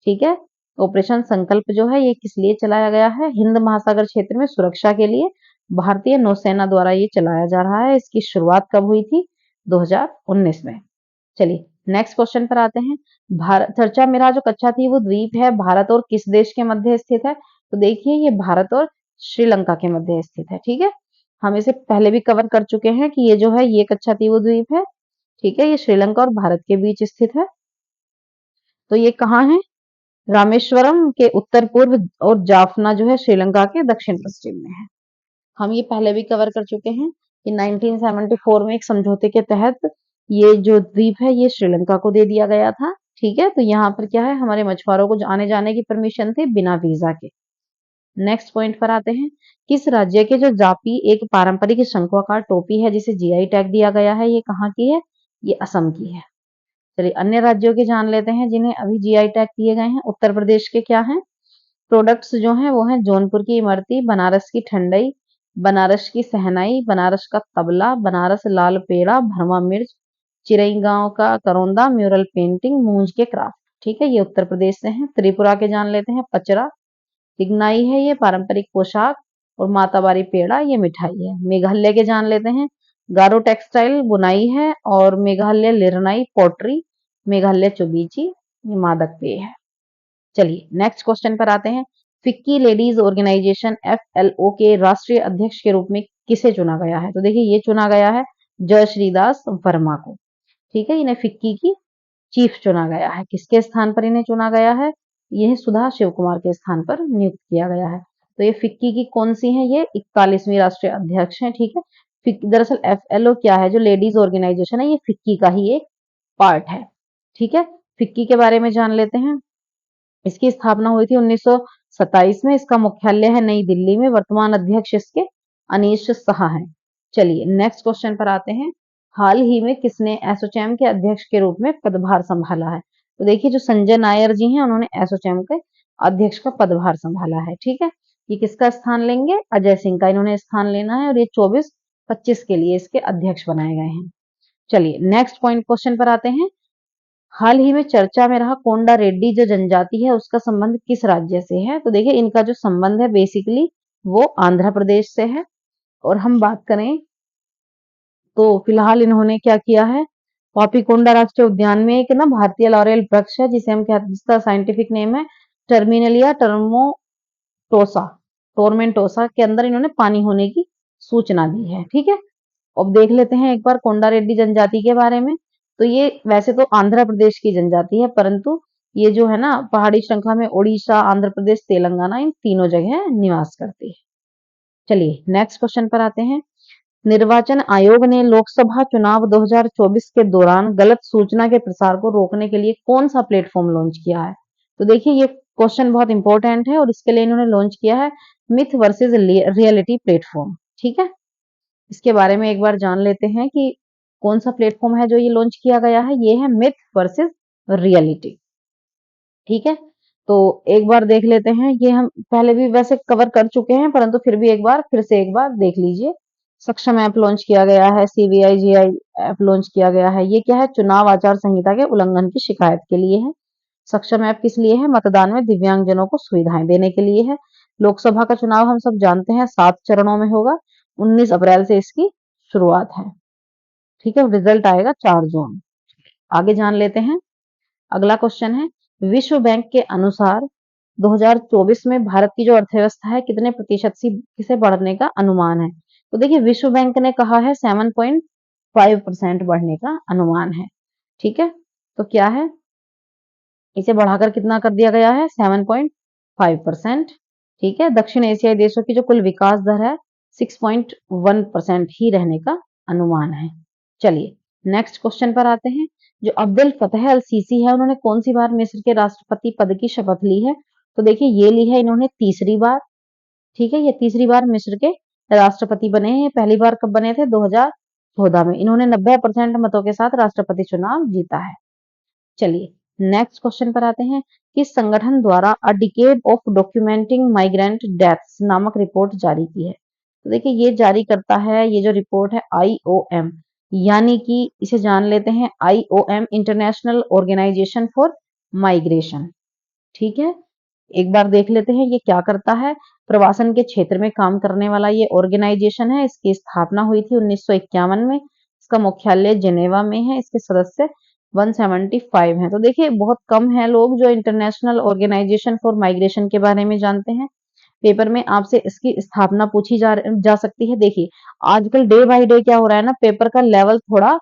ठीक है, ऑपरेशन संकल्प जो है ये किस लिए चलाया गया है? हिंद महासागर क्षेत्र में सुरक्षा के लिए भारतीय नौसेना द्वारा ये चलाया जा रहा है। इसकी शुरुआत कब हुई थी? 2019 में। चलिए नेक्स्ट क्वेश्चन पर आते हैं। भारत चर्चा मेरा जो कच्चा थी वो द्वीप है भारत और किस देश के मध्य स्थित है? तो देखिए ये भारत और श्रीलंका के मध्य स्थित है। ठीक है, हम इसे पहले भी कवर कर चुके हैं कि ये जो है ये कच्चा तीव द्वीप है। ठीक है, ये श्रीलंका और भारत के बीच स्थित है। तो ये कहाँ है? रामेश्वरम के उत्तर पूर्व और जाफना जो है श्रीलंका के दक्षिण पश्चिम में है। हम ये पहले भी कवर कर चुके हैं कि 1974 में एक समझौते के तहत ये जो द्वीप है ये श्रीलंका को दे दिया गया था। ठीक है, तो यहाँ पर क्या है हमारे मछुआरों को आने जाने की परमिशन थी बिना वीजा के। नेक्स्ट पॉइंट पर आते हैं। किस राज्य के जो जापी एक पारंपरिक शंक्वाकार टोपी है जिसे जीआई टैग दिया गया है, ये कहाँ की है? ये असम की है। चलिए अन्य राज्यों के जान लेते हैं जिन्हें अभी जीआई टैग दिए गए हैं। उत्तर प्रदेश के क्या हैं प्रोडक्ट्स जो हैं? वो हैं जौनपुर की इमरती, बनारस की ठंडई, बनारस की सहनाई, बनारस का तबला, बनारस लाल पेड़ा, भरवा मिर्च, चिरईगांव का करौंदा, म्यूरल पेंटिंग, मूंज के क्राफ्ट। ठीक है, ये उत्तर प्रदेश से हैं। त्रिपुरा के जान लेते हैं पचरा, तिगनाई है ये पारंपरिक पोशाक, और मातावारी पेड़ा ये मिठाई है। मेघालय के जान लेते हैं। गारो टेक्सटाइल बुनाई है, और मेघालय लिरनाई पॉटरी, मेघालय चुबीची ये मादक पेय है। चलिए नेक्स्ट क्वेश्चन पर आते हैं। फिक्की लेडीज ऑर्गेनाइजेशन एफएलओ के राष्ट्रीय अध्यक्ष के रूप में किसे चुना गया है? तो देखिए ये चुना गया है जयश्री दास वर्मा को। ठीक है, इन्हें फिक्की की चीफ चुना गया है। किसके स्थान पर इन्हें चुना गया है? यह सुधा शिव कुमार के स्थान पर नियुक्त किया गया है। तो ये फिक्की की कौन सी है? ये 41वीं राष्ट्रीय अध्यक्ष है। ठीक है, दरअसल एफएलओ क्या है? जो लेडीज ऑर्गेनाइजेशन है ये फिक्की का ही एक पार्ट है। ठीक है, फिक्की के बारे में जान लेते हैं। इसकी स्थापना हुई थी 1927 में। इसका मुख्यालय है नई दिल्ली में। वर्तमान अध्यक्ष इसके अनीश शाह हैं। चलिए नेक्स्ट क्वेश्चन पर आते हैं। हाल ही में किसने एसोचैम के अध्यक्ष के रूप में पदभार संभाला है? तो देखिए जो संजय नायर जी हैं उन्होंने एसोचैम के अध्यक्ष का पदभार संभाला है। ठीक है, ये किसका स्थान लेंगे? अजय सिंह का इन्होंने स्थान लेना है, और ये 24-25 के लिए इसके अध्यक्ष बनाए गए हैं। चलिए नेक्स्ट पॉइंट क्वेश्चन पर आते हैं। हाल ही में चर्चा में रहा कोंडा रेड्डी जो जनजाति है उसका संबंध किस राज्य से है? तो देखिए इनका जो संबंध है बेसिकली वो आंध्र प्रदेश से है। और हम बात करें तो फिलहाल इन्होंने क्या किया है? पापीकोंडा राष्ट्रीय उद्यान में एक ना भारतीय लॉरेल वृक्ष है जिसे हम कहते हैं, जिसका साइंटिफिक नेम है टर्मिनेलिया टर्मोटोसा टोरमेंटोसा के अंदर इन्होंने पानी होने की सूचना दी है। ठीक है, अब देख लेते हैं एक बार कोंडा रेड्डी जनजाति के बारे में। तो ये वैसे तो आंध्र प्रदेश की जनजाति है, परंतु ये जो है ना पहाड़ी श्रृंखला में उड़ीसा, आंध्र प्रदेश, तेलंगाना इन तीनों जगह निवास करती है। चलिए नेक्स्ट क्वेश्चन पर आते हैं। निर्वाचन आयोग ने लोकसभा चुनाव 2024 के दौरान गलत सूचना के प्रसार को रोकने के लिए कौन सा प्लेटफॉर्म लॉन्च किया है? तो देखिए ये क्वेश्चन बहुत इंपॉर्टेंट है और इसके लिए इन्होंने लॉन्च किया है मिथ वर्सेस रियलिटी प्लेटफॉर्म। ठीक है, इसके बारे में एक बार जान लेते हैं कि कौन सा प्लेटफॉर्म है जो ये लॉन्च किया गया है। ये है मिथ वर्सेस रियलिटी। ठीक है, तो एक बार देख लेते हैं, ये हम पहले भी वैसे कवर कर चुके हैं, परंतु फिर से एक बार देख लीजिए। सक्षम ऐप लॉन्च किया गया है, सीवीआईजीआई ऐप लॉन्च किया गया है। ये क्या है? चुनाव आचार संहिता के उल्लंघन की शिकायत के लिए है। सक्षम ऐप किस लिए है? मतदान में दिव्यांगजनों को सुविधाएं देने के लिए है। लोकसभा का चुनाव हम सब जानते हैं 7 चरणों में होगा। 19 अप्रैल से इसकी शुरुआत है। ठीक है, रिजल्ट आएगा 4 जून। आगे जान लेते हैं। अगला क्वेश्चन है, विश्व बैंक के अनुसार 2024 में भारत की जो अर्थव्यवस्था है कितने प्रतिशत से बढ़ने का अनुमान है? तो देखिए, विश्व बैंक ने कहा है 7.5% बढ़ने का अनुमान है। ठीक है, तो क्या है? इसे बढ़ाकर कितना कर दिया गया है? 7.5%। ठीक है, दक्षिण एशियाई देशों की जो कुल विकास दर है 6.1% ही रहने का अनुमान है। चलिए नेक्स्ट क्वेश्चन पर आते हैं। जो अब्दुल फतेह अल सीसी है, उन्होंने कौन सी बार मिस्र के राष्ट्रपति पद की शपथ ली है? तो देखिए, ये ली है इन्होंने तीसरी बार। ठीक है, ये तीसरी बार मिस्र के राष्ट्रपति बने हैं। पहली बार कब बने थे? 2014 में। इन्होंने 90% मतों के साथ राष्ट्रपति चुनाव जीता है। चलिए नेक्स्ट क्वेश्चन पर आते हैं। किस संगठन द्वारा अ decade of documenting migrant deaths नामक रिपोर्ट जारी की है? तो देखिए, ये जारी करता है, ये जो रिपोर्ट है आईओएम, यानी कि इसे जान लेते हैं IOM, international organisation for migration. ठीक है, एक बार देख लेते हैं ये क्या करता है। प्रवासन के क्षेत्र में काम करने वाला ये ऑर्गेनाइजेशन है। इसकी स्थापना हुई थी 1951 में। इसका मुख्यालय जिनेवा में है। इसके सदस्य 175 हैं। तो देखिए, बहुत कम है लोग जो इंटरनेशनल ऑर्गेनाइजेशन फॉर माइग्रेशन के बारे में जानते हैं। पेपर में आपसे इसकी स्थापना पूछी जा सकती है। देखिए, आजकल डे बाय डे क्या हो रहा है ना, पेपर का लेवल थोड़ा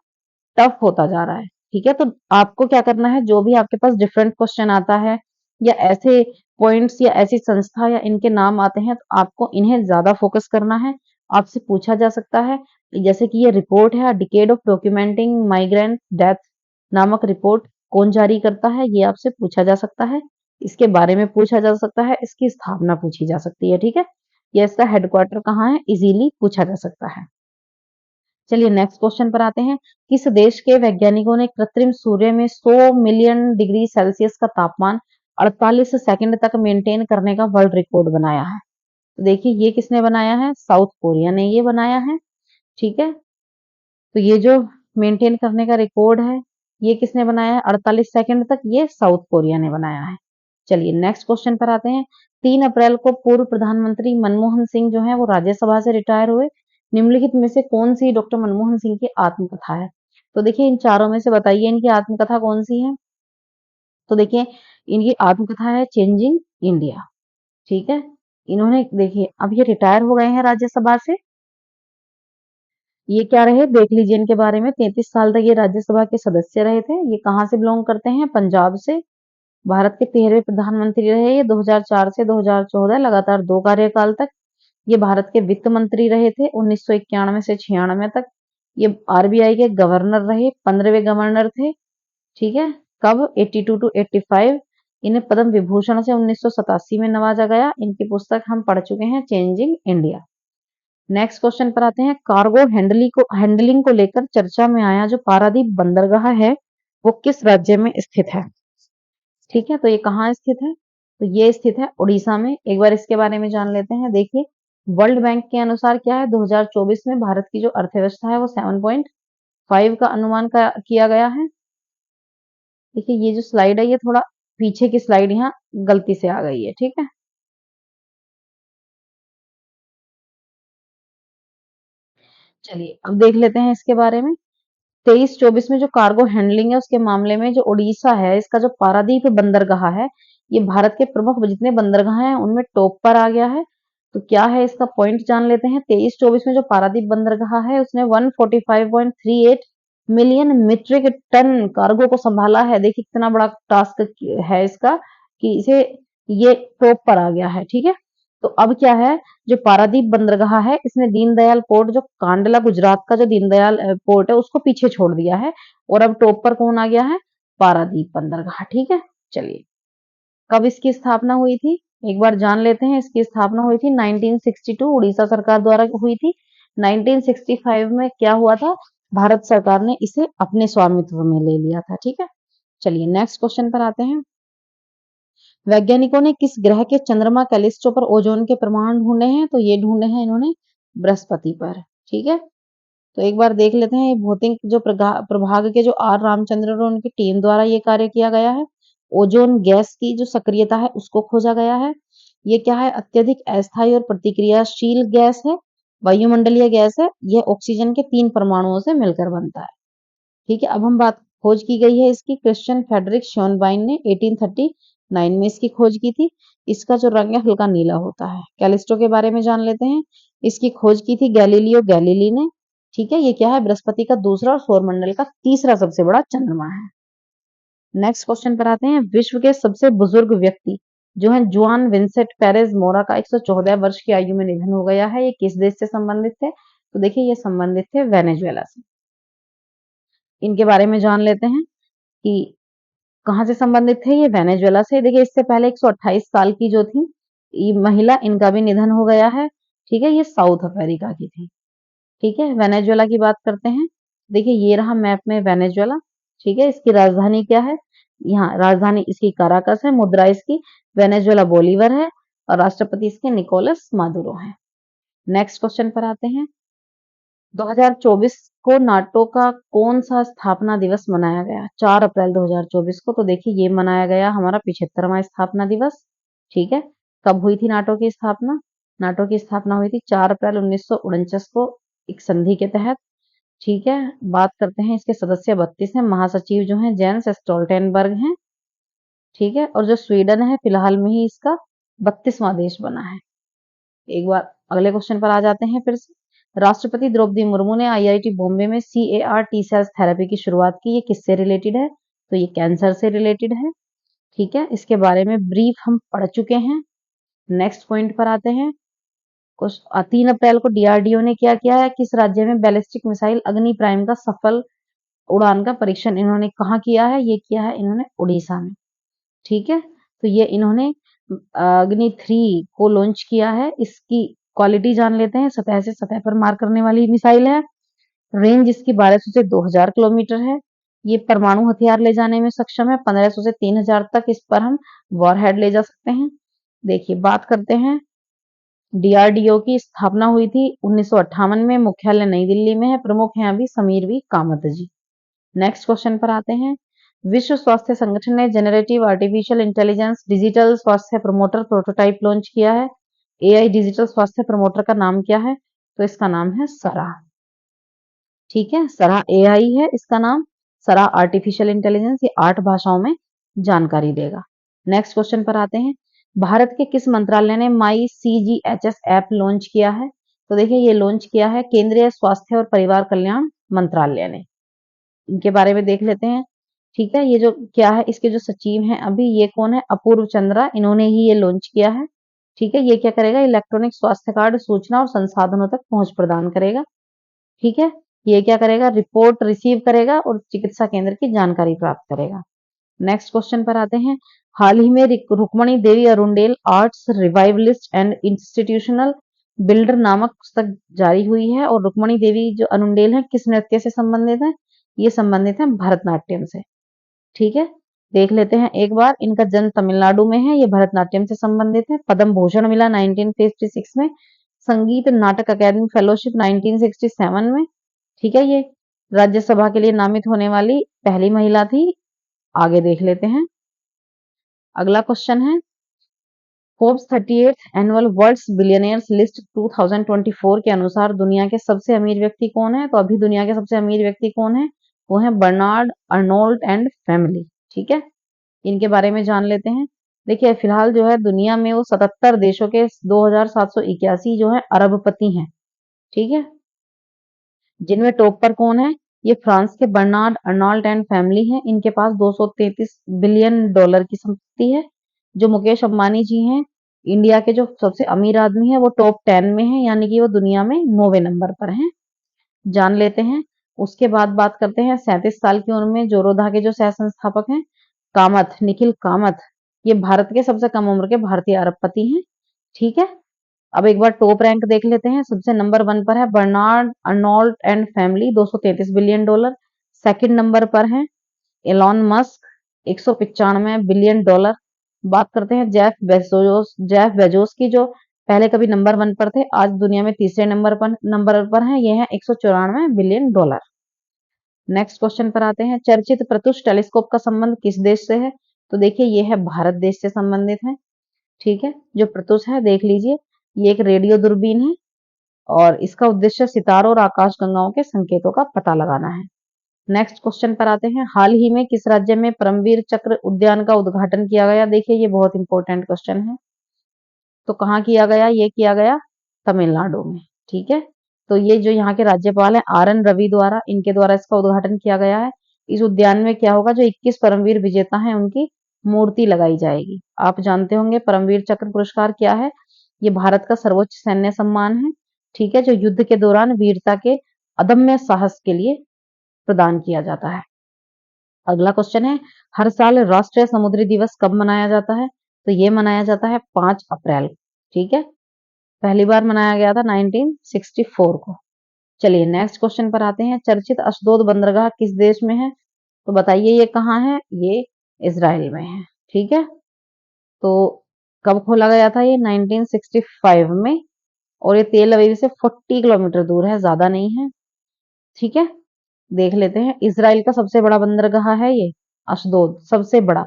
टफ होता जा रहा है। ठीक है, तो आपको क्या करना है, जो भी आपके पास डिफरेंट क्वेश्चन आता है या ऐसे पॉइंट्स या ऐसी संस्था या इनके नाम आते हैं, तो आपको इन्हें ज्यादा फोकस करना है। आपसे पूछा जा सकता है, जैसे कि ये रिपोर्ट है decade of documenting migrant death नामक रिपोर्ट कौन जारी करता है, ये आपसे पूछा जा सकता है। इसके बारे में पूछा जा सकता है, इसकी स्थापना पूछी जा सकती है। ठीक है, ये इसका हेडक्वार्टर कहाँ है, इजीली पूछा जा सकता है। चलिए नेक्स्ट क्वेश्चन पर आते हैं। किस देश के वैज्ञानिकों ने कृत्रिम सूर्य में 100 मिलियन डिग्री सेल्सियस का तापमान 48 सेकंड तक मेंटेन करने का वर्ल्ड रिकॉर्ड बनाया है? तो देखिए, ये किसने बनाया है? साउथ कोरिया ने ये बनाया है। ठीक है, तो ये जो मेंटेन करने का रिकॉर्ड है, ये किसने बनाया है 48 सेकंड तक? ये साउथ कोरिया ने बनाया है। चलिए नेक्स्ट क्वेश्चन पर आते हैं। 3 अप्रैल को पूर्व प्रधानमंत्री मनमोहन सिंह जो है वो राज्यसभा से रिटायर हुए। निम्नलिखित में से कौन सी डॉक्टर मनमोहन सिंह की आत्मकथा है? तो देखिए, इन चारों में से बताइए इनकी आत्मकथा कौन सी है? तो देखिए, इनकी आत्मकथा है चेंजिंग इंडिया। ठीक है, इन्होंने देखिए अब ये रिटायर हो गए हैं राज्यसभा से। ये क्या रहे देख लीजिए इनके बारे में। 33 साल तक ये राज्यसभा के सदस्य रहे थे। ये कहाँ से बिलोंग करते हैं? पंजाब से। भारत के 13वें प्रधानमंत्री रहे ये 2004 से 2014, लगातार 2 कार्यकाल तक। ये भारत के वित्त मंत्री रहे थे 1991 से 96 तक। ये आरबीआई के गवर्नर रहे, 15वें गवर्नर थे। ठीक है, कब? 82 टू 85। इन्हें पद्म विभूषण से 1987 में नवाजा गया। इनकी पुस्तक हम पढ़ चुके हैं, चेंजिंग इंडिया। नेक्स्ट क्वेश्चन पर आते हैं। कार्गो हैंडलिंग को लेकर चर्चा में आया जो पारादीप बंदरगाह है, वो किस राज्य में स्थित है? ठीक है, तो ये कहाँ स्थित है? तो ये स्थित है उड़ीसा में। एक बार इसके बारे में जान लेते हैं। देखिए, वर्ल्ड बैंक के अनुसार क्या है, 2024 में भारत की जो अर्थव्यवस्था है वो 7.5 का अनुमान किया गया है। देखिए, ये जो स्लाइड है ये थोड़ा पीछे की स्लाइड यहाँ गलती से आ गई है। ठीक है, चलिए अब देख लेते हैं इसके बारे में। 23-24 में जो कार्गो हैंडलिंग है उसके मामले में जो उड़ीसा है, इसका जो पारादीप बंदरगाह है, ये भारत के प्रमुख जितने बंदरगाह हैं उनमें टॉप पर आ गया है। तो क्या है इसका पॉइंट जान लेते हैं। 23-24 में जो पारादीप बंदरगाह है उसने 145.38 मिलियन मीट्रिक टन कार्गो को संभाला है। देखिए कितना बड़ा टास्क है इसका, कि इसे ये टॉप पर आ गया है। ठीक है, तो अब क्या है, जो पारादीप बंदरगाह है इसने दीनदयाल पोर्ट, जो कांडला गुजरात का जो दीनदयाल पोर्ट है उसको पीछे छोड़ दिया है, और अब टॉप पर कौन आ गया है? पारादीप बंदरगाह। ठीक है, चलिए कब इसकी स्थापना हुई थी एक बार जान लेते हैं। इसकी स्थापना हुई थी 1962, उड़ीसा सरकार द्वारा हुई थी। 1965 में क्या हुआ था, भारत सरकार ने इसे अपने स्वामित्व में ले लिया था। ठीक है, चलिए नेक्स्ट क्वेश्चन पर आते हैं। वैज्ञानिकों ने किस ग्रह के चंद्रमा कैलिस्टो पर ओजोन के परमाणु ढूंढे हैं? तो ये ढूंढे हैं इन्होंने बृहस्पति पर। ठीक है, तो एक बार देख लेते हैं भौतिक जो प्रभाग के जो आर रामचंद्र और उनकी टीम द्वारा ये कार्य किया गया है। ओजोन गैस की जो सक्रियता है उसको खोजा गया है। ये क्या है? अत्यधिक अस्थायी और प्रतिक्रियाशील गैस है, वायुमंडलीय गैस है। यह ऑक्सीजन के 3 परमाणुओं से मिलकर बनता है। ठीक है, अब हम बात खोज की गई है इसकी क्रिश्चियन फ्रेडरिक श्योनबाइन ने 1839 में इसकी खोज की थी। इसका जो रंग है हल्का नीला होता है। कैलिस्टो के बारे में जान लेते हैं। इसकी खोज की थी गैलीलियो गैलीली ने। ठीक है, ये क्या है? बृहस्पति का दूसरा और सौरमंडल का तीसरा सबसे बड़ा चंद्रमा है। नेक्स्ट क्वेश्चन पर आते हैं। विश्व के सबसे बुजुर्ग व्यक्ति जो है जुआन विंसेंट पेरेज मोरा का 114 वर्ष की आयु में निधन हो गया है। ये किस देश से संबंधित थे? तो देखिए ये संबंधित थे वेनेजुएला से। इनके बारे में जान लेते हैं कि कहाँ से संबंधित थे। ये वेनेजुएला से। देखिए इससे पहले 128 साल की जो थी ये महिला, इनका भी निधन हो गया है। ठीक है, ये साउथ अफ्रीका की थी। ठीक है, वेनेजुएला की बात करते हैं। देखिए ये रहा मैप में वेनेजुएला। ठीक है, इसकी राजधानी क्या है? यहाँ राजधानी इसकी काराकस है। मुद्रा इसकी वेनेजुएला बोलीवर है और राष्ट्रपति इसके निकोलस मादुरो है। नेक्स्ट क्वेश्चन पर आते हैं। 2024 को नाटो का कौन सा स्थापना दिवस मनाया गया? 4 अप्रैल 2024 को। तो देखिए ये मनाया गया हमारा 75वां स्थापना दिवस। ठीक है, कब हुई थी नाटो की स्थापना? नाटो की स्थापना हुई थी 4 अप्रैल 1949 को एक संधि के तहत। ठीक है, बात करते हैं इसके सदस्य 32 हैं। महासचिव जो हैं जेंस स्टोल्टेनबर्ग हैं। ठीक है, और जो स्वीडन है फिलहाल में ही इसका 32वां देश बना है। एक बार अगले क्वेश्चन पर आ जाते हैं फिर से। राष्ट्रपति द्रौपदी मुर्मू ने आईआईटी बॉम्बे में CAR टी सेल्स थेरेपी की शुरुआत की। ये किससे रिलेटेड है? तो ये कैंसर से रिलेटेड है। ठीक है, इसके बारे में ब्रीफ हम पढ़ चुके हैं। नेक्स्ट पॉइंट पर आते हैं। 3 अप्रैल को DRDO ने क्या किया है? किस राज्य में बैलिस्टिक मिसाइल अग्नि प्राइम का सफल उड़ान का परीक्षण इन्होंने कहाँ किया है? ये किया है इन्होंने उड़ीसा में। ठीक है, तो ये इन्होंने अग्नि 3 को लॉन्च किया है। इसकी क्वालिटी जान लेते हैं। सतह से सतह पर मार करने वाली मिसाइल है। रेंज इसकी 1200 से 2000 किलोमीटर है। ये परमाणु हथियार ले जाने में सक्षम है। 1500 से 3000 तक इस पर हम वॉरहेड ले जा सकते हैं। देखिए बात करते हैं। DRDO की स्थापना हुई थी 1958 में। मुख्यालय नई दिल्ली में है। प्रमुख हैं अभी Sameer V Kamath ji. Next question पर आते हैं। विश्व स्वास्थ्य संगठन ने जनरेटिव आर्टिफिशियल इंटेलिजेंस डिजिटल स्वास्थ्य प्रमोटर प्रोटोटाइप लॉन्च किया है। AI डिजिटल स्वास्थ्य प्रमोटर का नाम क्या है? तो इसका नाम है सरा। ठीक है, सरा AI है इसका नाम। सरा आर्टिफिशियल इंटेलिजेंस। ये 8 भाषाओं में जानकारी देगा। नेक्स्ट क्वेश्चन पर आते हैं। भारत के किस मंत्रालय ने माई CGHS ऐप लॉन्च किया है? तो देखिए ये लॉन्च किया है केंद्रीय स्वास्थ्य और परिवार कल्याण मंत्रालय ने। इनके बारे में देख लेते हैं। ठीक है, ये जो क्या है इसके जो सचिव हैं अभी ये कौन है? अपूर्व चंद्रा। इन्होंने ही ये लॉन्च किया है। ठीक है, ये क्या करेगा? इलेक्ट्रॉनिक स्वास्थ्य कार्ड सूचना और संसाधनों तक पहुंच प्रदान करेगा। ठीक है, ये क्या करेगा? रिपोर्ट रिसीव करेगा और चिकित्सा केंद्र की जानकारी प्राप्त करेगा। नेक्स्ट क्वेश्चन पर आते हैं। हाल ही में Rukmini Devi Arundale arts revivalist and institutional builder नामक पुस्तक जारी हुई है। और रुक्मणी देवी जो अरुंडेल है किस नृत्य से संबंधित है? ये संबंधित है भरतनाट्यम से। ठीक है, देख लेते हैं एक बार। इनका जन्म तमिलनाडु में है। ये भरतनाट्यम से संबंधित है। पद्म भूषण मिला 1956 में। संगीत नाटक अकादमी फेलोशिप 1967 में। ठीक है, ये राज्यसभा के लिए नामित होने वाली पहली महिला थी। आगे देख लेते हैं। अगला क्वेश्चन है। Forbes 38th annual world's billionaires list 2024 के अनुसार दुनिया के सबसे अमीर व्यक्ति कौन है? तो अभी दुनिया के सबसे अमीर व्यक्ति कौन है? वो है बर्नार्ड अर्नोल्ड एंड फैमिली। ठीक है, इनके बारे में जान लेते हैं। देखिए फिलहाल जो है दुनिया में वो 77 देशों के 2781 जो है अरबपति हैं। ठीक है, जिनमें टॉप पर कौन है? ये फ्रांस के बर्नार्ड अर्नोल्ड एंड फैमिली हैं। इनके पास 233 बिलियन डॉलर की संपत्ति है। जो मुकेश अंबानी जी हैं इंडिया के जो सबसे अमीर आदमी है वो टॉप 10 में है, यानी कि वो दुनिया में 9वें नंबर पर हैं। जान लेते हैं। उसके बाद बात करते हैं 37 साल की उम्र में जोरोधा के जो सह संस्थापक हैं कामत, निखिल कामत। ये भारत के सबसे कम उम्र के भारतीय अरबपति हैं। ठीक है, अब एक बार टॉप रैंक देख लेते हैं। सबसे नंबर 1 पर है Bernard Arnault and family 233 billion dollar. Second number पर है एलॉन मस्क 195 बिलियन डॉलर। बात करते हैं जेफ बेजोस की, जो पहले कभी नंबर 1 पर थे, आज दुनिया में तीसरे नंबर पर हैं, ये हैं 194 बिलियन डॉलर। नेक्स्ट क्वेश्चन पर आते हैं, चर्चित प्रत्युष टेलीस्कोप का संबंध किस देश से है? तो देखिए ये है भारत देश से संबंधित है। ठीक है, जो प्रत्युष है देख लीजिए, ये एक रेडियो दूरबीन है और इसका उद्देश्य सितारों और आकाशगंगाओं के संकेतों का पता लगाना है। नेक्स्ट क्वेश्चन पर आते हैं, हाल ही में किस राज्य में परमवीर चक्र उद्यान का उद्घाटन किया गया? देखिए ये बहुत इंपॉर्टेंट क्वेश्चन है। तो कहाँ किया गया? ये किया गया तमिलनाडु में। ठीक है, तो ये जो यहाँ के राज्यपाल हैं RN रवि द्वारा, इनके द्वारा इसका उद्घाटन किया गया है। इस उद्यान में क्या होगा, जो 21 परमवीर विजेता हैं उनकी मूर्ति लगाई जाएगी। आप जानते होंगे परमवीर चक्र पुरस्कार क्या है? ये भारत का सर्वोच्च सैन्य सम्मान है। ठीक है, जो युद्ध के दौरान वीरता के अदम्य साहस के लिए प्रदान किया जाता है। अगला क्वेश्चन है, हर साल राष्ट्रीय समुद्री दिवस कब मनाया जाता है? तो ये मनाया जाता है 5 अप्रैल। ठीक है, पहली बार मनाया गया था 1964 को। चलिए नेक्स्ट क्वेश्चन पर आते हैं, चर्चित अशदोद बंदरगाह किस देश में है? तो बताइए ये कहाँ है? ये इजराइल में है। ठीक है, तो कब खोला गया था? ये 1965 में, और ये तेल अवीव से 40 किलोमीटर दूर है, ज्यादा नहीं है। ठीक है, देख लेते हैं, इजराइल का सबसे बड़ा बंदरगाह है ये अशदोद, सबसे बड़ा।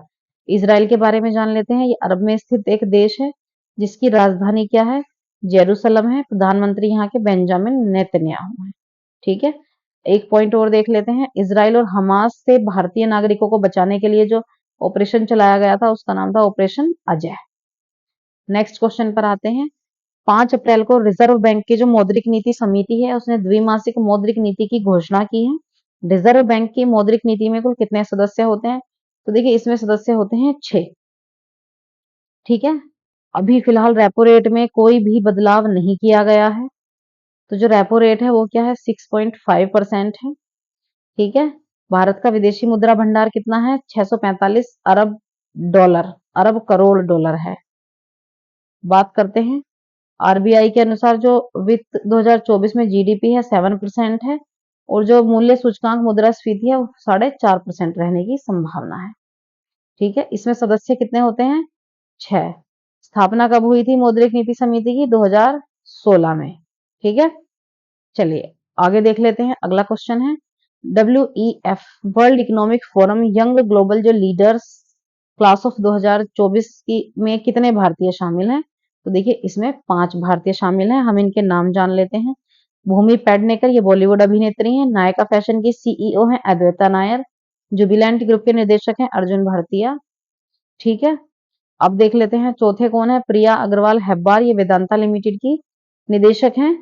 इजराइल के बारे में जान लेते हैं, ये अरब में स्थित एक देश है जिसकी राजधानी क्या है? जेरूसलम है। प्रधानमंत्री यहाँ के बेंजामिन नेतन्याहू है। ठीक है, एक पॉइंट और देख लेते हैं, इजराइल और हमास से भारतीय नागरिकों को बचाने के लिए जो ऑपरेशन चलाया गया था उसका नाम था ऑपरेशन अजय। नेक्स्ट क्वेश्चन पर आते हैं, 5 अप्रैल को रिजर्व बैंक की जो मौद्रिक नीति समिति है उसने द्विमासिक मौद्रिक नीति की घोषणा की है। रिजर्व बैंक की मौद्रिक नीति में कुल कितने सदस्य होते हैं? तो देखिए इसमें सदस्य होते हैं 6। ठीक है, अभी फिलहाल रेपो रेट में कोई भी बदलाव नहीं किया गया है, तो जो रेपो रेट है वो क्या है? 6.5% है। ठीक है, भारत का विदेशी मुद्रा भंडार कितना है? 645 अरब डॉलर, अरब करोड़ डॉलर है। बात करते हैं, आरबीआई के अनुसार जो वित्त 2024 में जीडीपी है 7% है, और जो मूल्य सूचकांक मुद्रास्फीति है वो 4.5% रहने की संभावना है। ठीक है, इसमें सदस्य कितने होते हैं? 6। स्थापना कब हुई थी मौद्रिक नीति समिति की? 2016 में। ठीक है, चलिए आगे देख लेते हैं, अगला क्वेश्चन है, WEF world economic forum young global जो लीडर्स क्लास ऑफ 2024 की में कितने भारतीय शामिल हैं? तो देखिए इसमें 5 भारतीय शामिल हैं, हम इनके नाम जान लेते हैं। भूमि पेडनेकर, ये बॉलीवुड अभिनेत्री हैं। नायका फैशन की CEO हैं अद्वैता नायर। जुबिलेंट ग्रुप के निदेशक हैं अर्जुन भारतीया। ठीक है, अब देख लेते हैं चौथे कौन है? प्रिया अग्रवाल हेब्बार, ये वेदांता लिमिटेड की निदेशक हैं।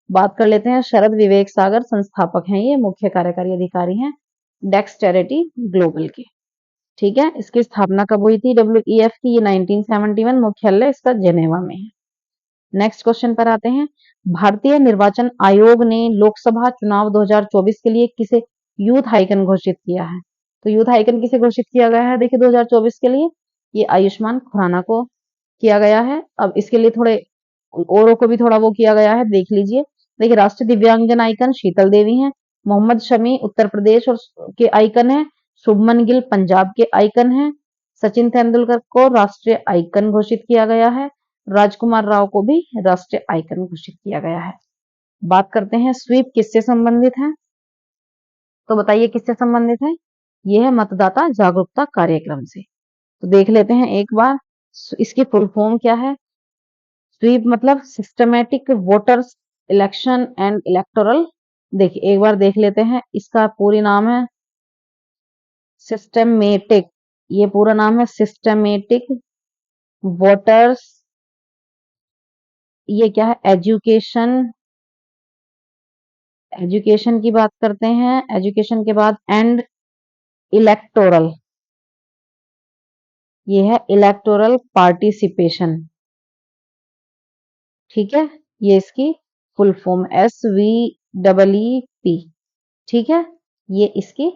बात कर लेते हैं शरद विवेक सागर, संस्थापक हैं, ये मुख्य कार्यकारी अधिकारी हैं डेक्सटेरिटी ग्लोबल के। ठीक है, इसकी स्थापना कब हुई थी WEF की? ये 1971, मुख्यालय इसका जेनेवा में है। नेक्स्ट क्वेश्चन पर आते हैं, भारतीय निर्वाचन आयोग ने लोकसभा चुनाव 2024 के लिए किसे यूथ आइकन घोषित किया है? तो यूथ आइकन किसे घोषित किया गया है? देखिए 2024 के लिए ये आयुष्मान खुराना को किया गया है। अब इसके लिए थोड़े औरों को भी थोड़ा वो किया गया है, देख लीजिए। देखिए राष्ट्रीय दिव्यांगजन आइकन शीतल देवी हैं, मोहम्मद शमी उत्तर प्रदेश और के आइकन है, शुभमन गिल पंजाब के आइकन हैं, सचिन तेंदुलकर को राष्ट्रीय आइकन घोषित किया गया है, राजकुमार राव को भी राष्ट्रीय आइकन घोषित किया गया है। बात करते हैं स्वीप किससे संबंधित है? तो बताइए किससे संबंधित है? यह है मतदाता जागरूकता कार्यक्रम से। तो देख लेते हैं एक बार, इसकी फुल फॉर्म क्या है? स्वीप मतलब systematic voters election and electoral. देखिए एक बार देख लेते हैं, इसका पूरी नाम है सिस्टमेटिक, ये पूरा नाम है सिस्टमेटिक वोटर्स, ये क्या है? एजुकेशन, एजुकेशन की बात करते हैं, एजुकेशन के बाद एंड इलेक्टोरल, ये है इलेक्टोरल पार्टिसिपेशन। ठीक है, ये इसकी फुल फॉर्म SVEEP। ठीक है, ये इसकी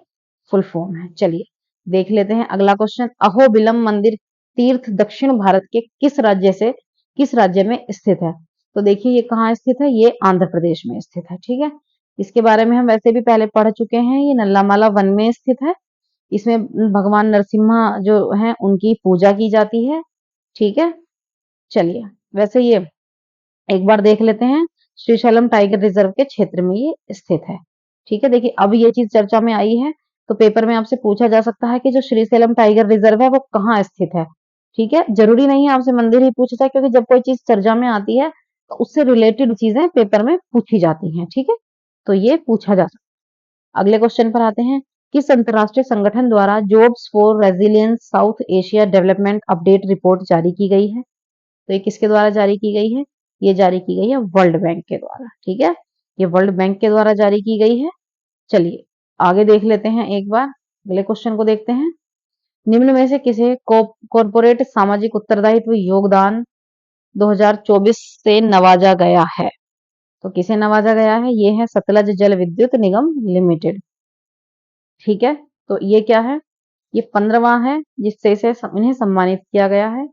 फुल फॉर्म है। चलिए देख लेते हैं अगला क्वेश्चन, अहोबिलम मंदिर तीर्थ दक्षिण भारत के किस राज्य में स्थित है? तो देखिए ये कहाँ स्थित है? ये आंध्र प्रदेश में स्थित है। ठीक है, इसके बारे में हम वैसे भी पहले पढ़ चुके हैं, ये नल्लामाला वन में स्थित है। इसमें भगवान नरसिम्हा जो हैं उनकी पूजा की जाती है। ठीक है, चलिए वैसे ये एक बार देख लेते हैं। श्रीशैलम टाइगर रिजर्व के क्षेत्र में ये स्थित है। ठीक है, देखिए अब ये चीज चर्चा में आई है तो पेपर में आपसे पूछा जा सकता है कि जो श्रीशैलम टाइगर रिजर्व है वो कहाँ स्थित है। ठीक है, जरूरी नहीं है आपसे मंदिर ही पूछा जाए, क्योंकि जब कोई चीज चर्चा में आती है तो उससे रिलेटेड चीजें पेपर में पूछी जाती हैं। ठीक है, तो ये पूछा जा सकता है। अगले क्वेश्चन पर आते हैं। किस अंतरराष्ट्रीय संगठन द्वारा jobs for resilience south Asia development update report जारी की गई है? तो ये किसके द्वारा जारी की गई है? ये जारी की गई है वर्ल्ड बैंक के द्वारा। ठीक है, ये वर्ल्ड बैंक के द्वारा जारी की गई है। चलिए आगे देख लेते हैं एक बार, अगले क्वेश्चन को देखते हैं। निम्न में से किसे कॉर्पोरेट सामाजिक उत्तरदायित्व योगदान 2024 से नवाजा गया है? तो किसे नवाजा गया है? ये है सतलज जल विद्युत निगम लिमिटेड। ठीक है, तो ये क्या है? ये 15वां है जिससे इन्हें सम्मानित किया गया है।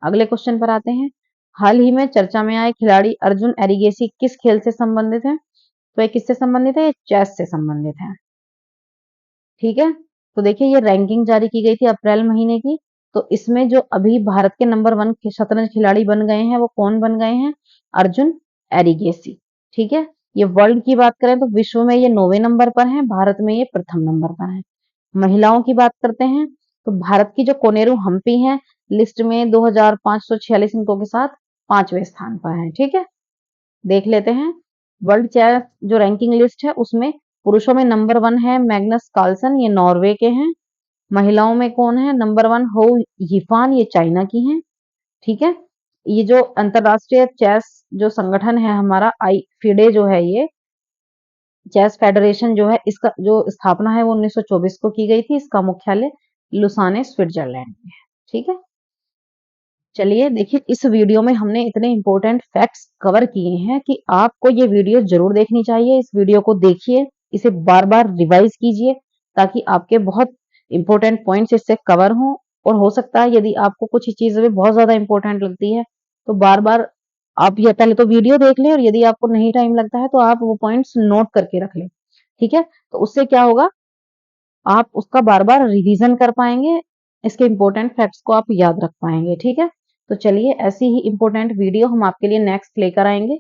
अगले क्वेश्चन पर आते हैं। हाल ही में चर्चा में आए खिलाड़ी अर्जुन एरिगेसी किस खेल से संबंधित है? तो ये किससे संबंधित है? ये चेस से संबंधित है। ठीक है, तो देखिए ये रैंकिंग जारी की गई थी अप्रैल महीने की। तो इसमें जो अभी भारत के नंबर 1 शतरंज खिलाड़ी बन गए हैं वो कौन बन गए हैं? अर्जुन एरिगेसी। ठीक है, ये वर्ल्ड की बात करें तो विश्व में ये 9वें नंबर पर है, भारत में ये प्रथम नंबर पर है। महिलाओं की बात करते हैं तो भारत की जो कोनेरू हम्पी हैं लिस्ट में 2546 अंकों के साथ 5वें स्थान पर है। ठीक है, देख लेते हैं। वर्ल्ड चेस जो रैंकिंग लिस्ट है उसमें पुरुषों में नंबर 1 है मैग्नस कार्लसन, ये नॉर्वे के हैं। महिलाओं में कौन है? नंबर 1 हो यिफान, ये चाइना की हैं। ठीक है, ये जो अंतरराष्ट्रीय चेस जो संगठन है हमारा आई फिडे जो है, ये चेस फेडरेशन जो है इसका जो स्थापना है वो 1924 को की गई थी। इसका मुख्यालय लुसाने स्विट्जरलैंड में है। ठीक है, चलिए देखिए इस वीडियो में हमने इतने इंपॉर्टेंट फैक्ट्स कवर किए हैं कि आपको ये वीडियो जरूर देखनी चाहिए। इस वीडियो को देखिए, इसे बार बार रिवाइज कीजिए ताकि आपके बहुत इंपॉर्टेंट पॉइंट्स इससे कवर हों। और हो सकता है यदि आपको कुछ चीजें बहुत ज्यादा इंपॉर्टेंट लगती है तो बार बार आप ये पहले तो वीडियो देख लें, और यदि आपको नहीं टाइम लगता है तो आप वो पॉइंट्स नोट करके रख लें। ठीक है, तो उससे क्या होगा, आप उसका बार बार रिवीजन कर पाएंगे, इसके इंपॉर्टेंट फैक्ट्स को आप याद रख पाएंगे। ठीक है, तो चलिए ऐसी ही इंपॉर्टेंट वीडियो हम आपके लिए नेक्स्ट लेकर आएंगे।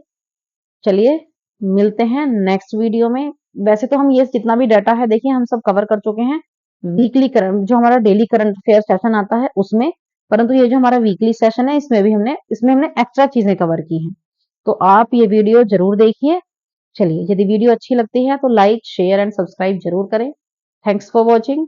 चलिए मिलते हैं नेक्स्ट वीडियो में। वैसे तो हम ये जितना भी डाटा है देखिए हम सब कवर कर चुके हैं वीकली करंट जो हमारा डेली करंट अफेयर सेशन आता है उसमें, परंतु ये जो हमारा वीकली सेशन है इसमें हमने एक्स्ट्रा चीजें कवर की हैं। तो आप ये वीडियो जरूर देखिए। चलिए यदि वीडियो अच्छी लगती है तो लाइक शेयर एंड सब्सक्राइब जरूर करें। Thanks for watching.